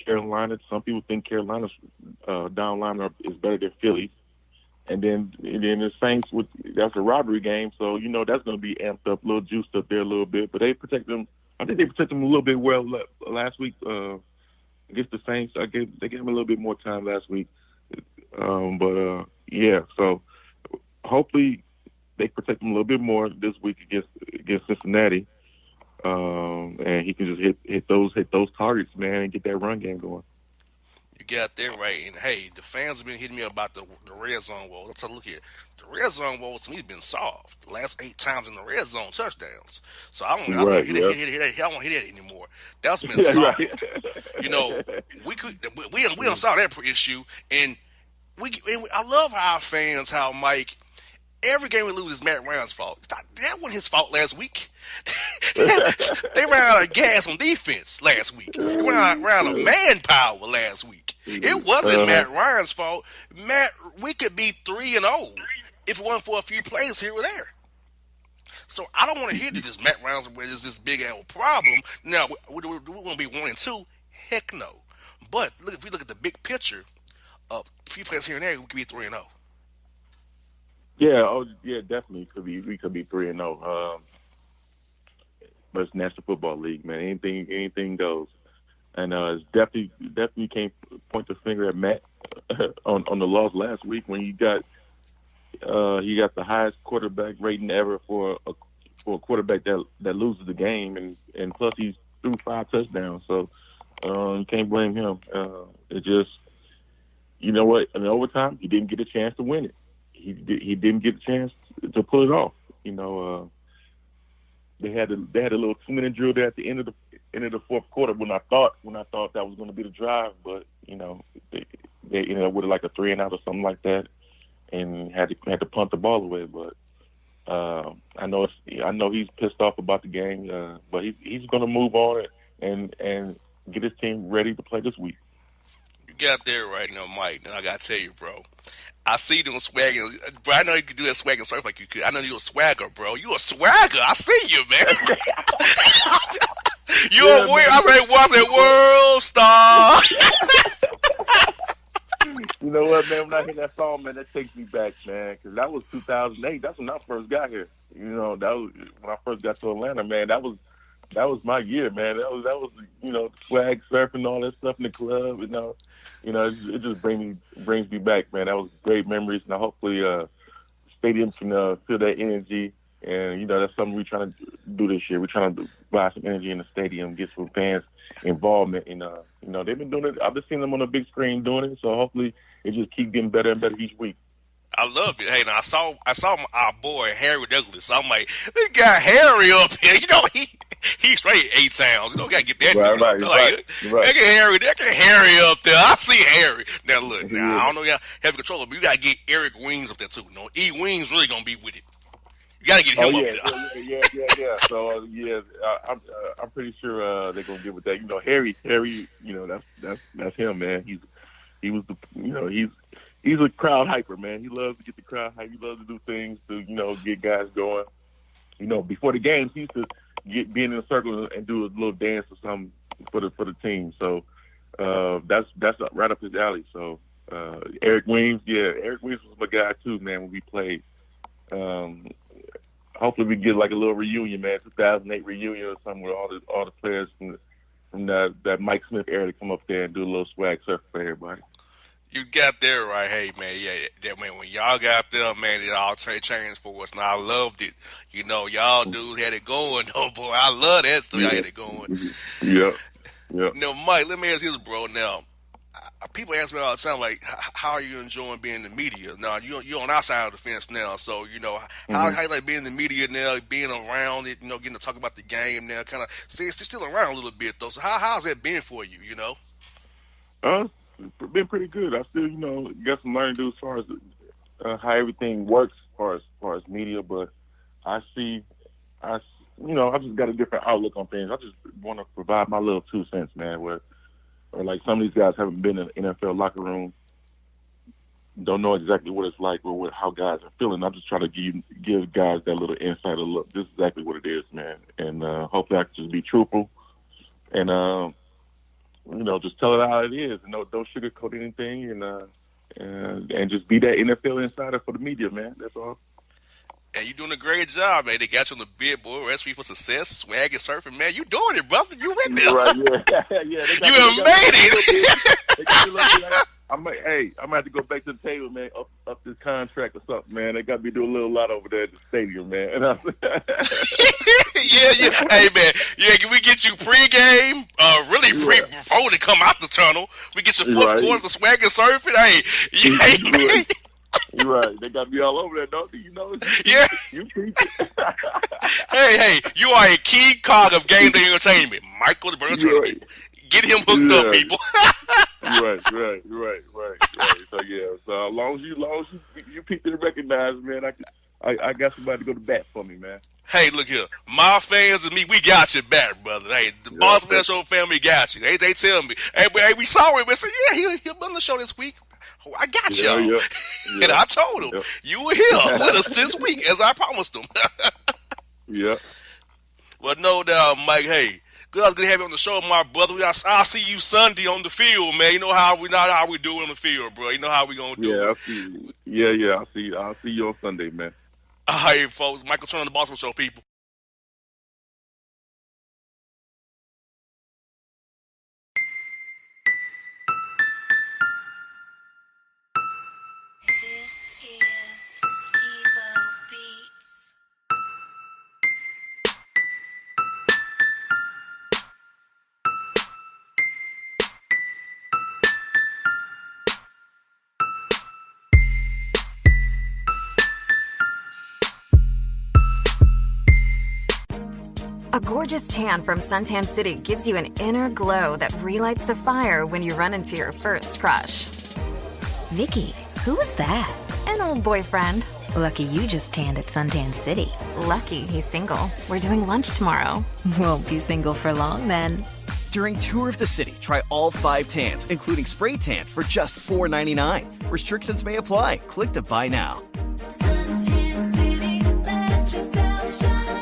Speaker 4: Carolina. Some people think Carolina's down line is better than Philly. And then the Saints, that's a rivalry game, so that's going to be amped up, a little juiced up there a little bit. But they protect them. I think they protected them a little bit well last week against the Saints. They gave them a little bit more time last week. Yeah. So hopefully they protect them a little bit more this week against Cincinnati, and he can just hit those targets, man, and get that run game going.
Speaker 1: You got that right. And hey, the fans have been hitting me about the red zone woe. Let's take a look here. The red zone woe to me has been solved the last 8 times in the red zone touchdowns. So I don't want to hit that anymore. That's been solved. We don't solve that issue, and I love our fans. How Mike. Every game we lose is Matt Ryan's fault. That wasn't his fault last week. They ran out of gas on defense last week. They ran out of manpower last week. It wasn't Matt Ryan's fault. We could be 3-0 if it wasn't for a few plays here or there. So I don't want to hear that this Matt Ryan's is this big old problem. Now we want to be 1-2. Heck no. But if we look at the big picture, a few plays here and there, we could be 3-0.
Speaker 4: Yeah, definitely we could be 3-0. But it's National Football League, man. Anything goes. And it's definitely can't point the finger at Matt on the loss last week when he got the highest quarterback rating ever for a quarterback that loses the game, and plus he threw 5 touchdowns. So you can't blame him. It just, in overtime he didn't get a chance to win it. He didn't get a chance to pull it off. They had a little 2-minute drill there at the end of the fourth quarter when I thought that was going to be the drive, but they ended up with like a 3-and-out or something like that, and had to punt the ball away. But I know he's pissed off about the game, but he's going to move on and get his team ready to play this week.
Speaker 1: You got there right now, Mike. And I got to tell you, bro. I see you doing swagging. Bro, I know you can do that swag and surf like you could. I know you're a swagger, bro. You a swagger. I see you, man. You a weird. I said world star.
Speaker 4: You know what, man? When I hear that song, man, that takes me back, man. Because that was 2008. That's when I first got here. That was when I first got to Atlanta, man. That was my year, man. That was swag surfing, all that stuff in the club. It just brings me back, man. That was great memories, and hopefully stadium can feel that energy. And that's something we're trying to do this year. We're trying to buy some energy in the stadium, get some fans involvement, and they've been doing it. I've been seeing them on the big screen doing it, so hopefully it just keeps getting better and better each week.
Speaker 1: I love it. Hey, now I saw our boy Harry Douglas. I'm like, this guy Harry up here. He's straight 8 sounds. Gotta get that dude up there. Right. Get Harry up there. I see Harry. Now look, I don't know y'all have control, but you gotta get Eric Wings up there too. E Wings really gonna be with it. You gotta get him up there.
Speaker 4: Yeah. So I'm pretty sure they're gonna get with that. Harry. That's him, man. He's he's a crowd hyper, man. He loves to get the crowd hype. He loves to do things to, get guys going. Before the games, he used to be in a circle and do a little dance or something for the team. So that's right up his alley. So Eric Weems was my guy too, man. When we played, hopefully we get like a little reunion, man. 2008 reunion or something with all the players from that Mike Smith era to come up there and do a little swag surf for everybody.
Speaker 1: You got there right. Hey, man, man, when y'all got there, man, it all changed for us, and I loved it. Y'all dudes had it going. Oh, boy, I love that stuff. Y'all had it going.
Speaker 4: Yeah.
Speaker 1: Now, Mike, let me ask you this, bro. Now, people ask me all the time, like, how are you enjoying being in the media? Now, you're on our side of the fence now, so, how you like being in the media now, being around it, getting to talk about the game now, kind of, it's still around a little bit, though. So how's that been for you,
Speaker 4: It's been pretty good. I still, got some learning to do as far as how everything works as far as media. But I just got a different outlook on things. I just want to provide my little 2 cents, man. Or like some of these guys haven't been in the NFL locker room, don't know exactly what it's like or how guys are feeling. I'm just trying to give guys that little insight. Look, this is exactly what it is, man. And hopefully I can just be truthful and. Just tell it how it is, and don't sugarcoat anything, and just be that NFL insider for the media, man. That's all.
Speaker 1: And you're doing a great job, man. They got you on the bid, boy. Recipe for success, swag and surfing, man. You doing it, brother. You in there.
Speaker 4: Right, yeah. You
Speaker 1: have made it.
Speaker 4: I'm gonna have to go back to the table, man. Up this contract or something, man. They got me do a little lot over there at the stadium, man.
Speaker 1: Yeah. Hey, man. Yeah, can we get you pregame? Before they come out the tunnel. We get your fourth quarter, the swag and surfing. Hey, man.
Speaker 4: You're right. They got me all over there, don't they?
Speaker 1: Yeah.
Speaker 4: You preach it.
Speaker 1: Hey, you are a key cog of game day entertainment. Michael the Burger people. Get him hooked up, people.
Speaker 4: Right. So as long as you people recognize, man, I got somebody to go to bat for me, man.
Speaker 1: Hey, look here. My fans and me, we got your back, brother. Hey, the Bossman Show family got you. They tell me, hey, we saw him. They said, yeah, he'll be on the show this week. Oh, I got y'all.
Speaker 4: Yeah.
Speaker 1: And I told him, you were here with us this week, as I promised him.
Speaker 4: Yeah.
Speaker 1: Well, no doubt, Mike. Hey, good to have you on the show, my brother. I'll see you Sunday on the field, man. You know how we do on the field, bro. You know how we gonna do it.
Speaker 4: I'll see you. I'll see you on Sunday, man.
Speaker 1: All right, folks. Michael Turner, the Bossman Show, people.
Speaker 5: A gorgeous tan from Suntan City gives you an inner glow that relights the fire when you run into your first crush.
Speaker 6: Vicky, who was that?
Speaker 5: An old boyfriend.
Speaker 6: Lucky you just tanned at Suntan City.
Speaker 5: Lucky he's single. We're doing lunch tomorrow.
Speaker 6: Won't be single for long then.
Speaker 7: During Tour of the City, try all 5 tans, including spray tan, for just $4.99. Restrictions may apply. Click to buy now.
Speaker 8: Suntan City, let yourself shine.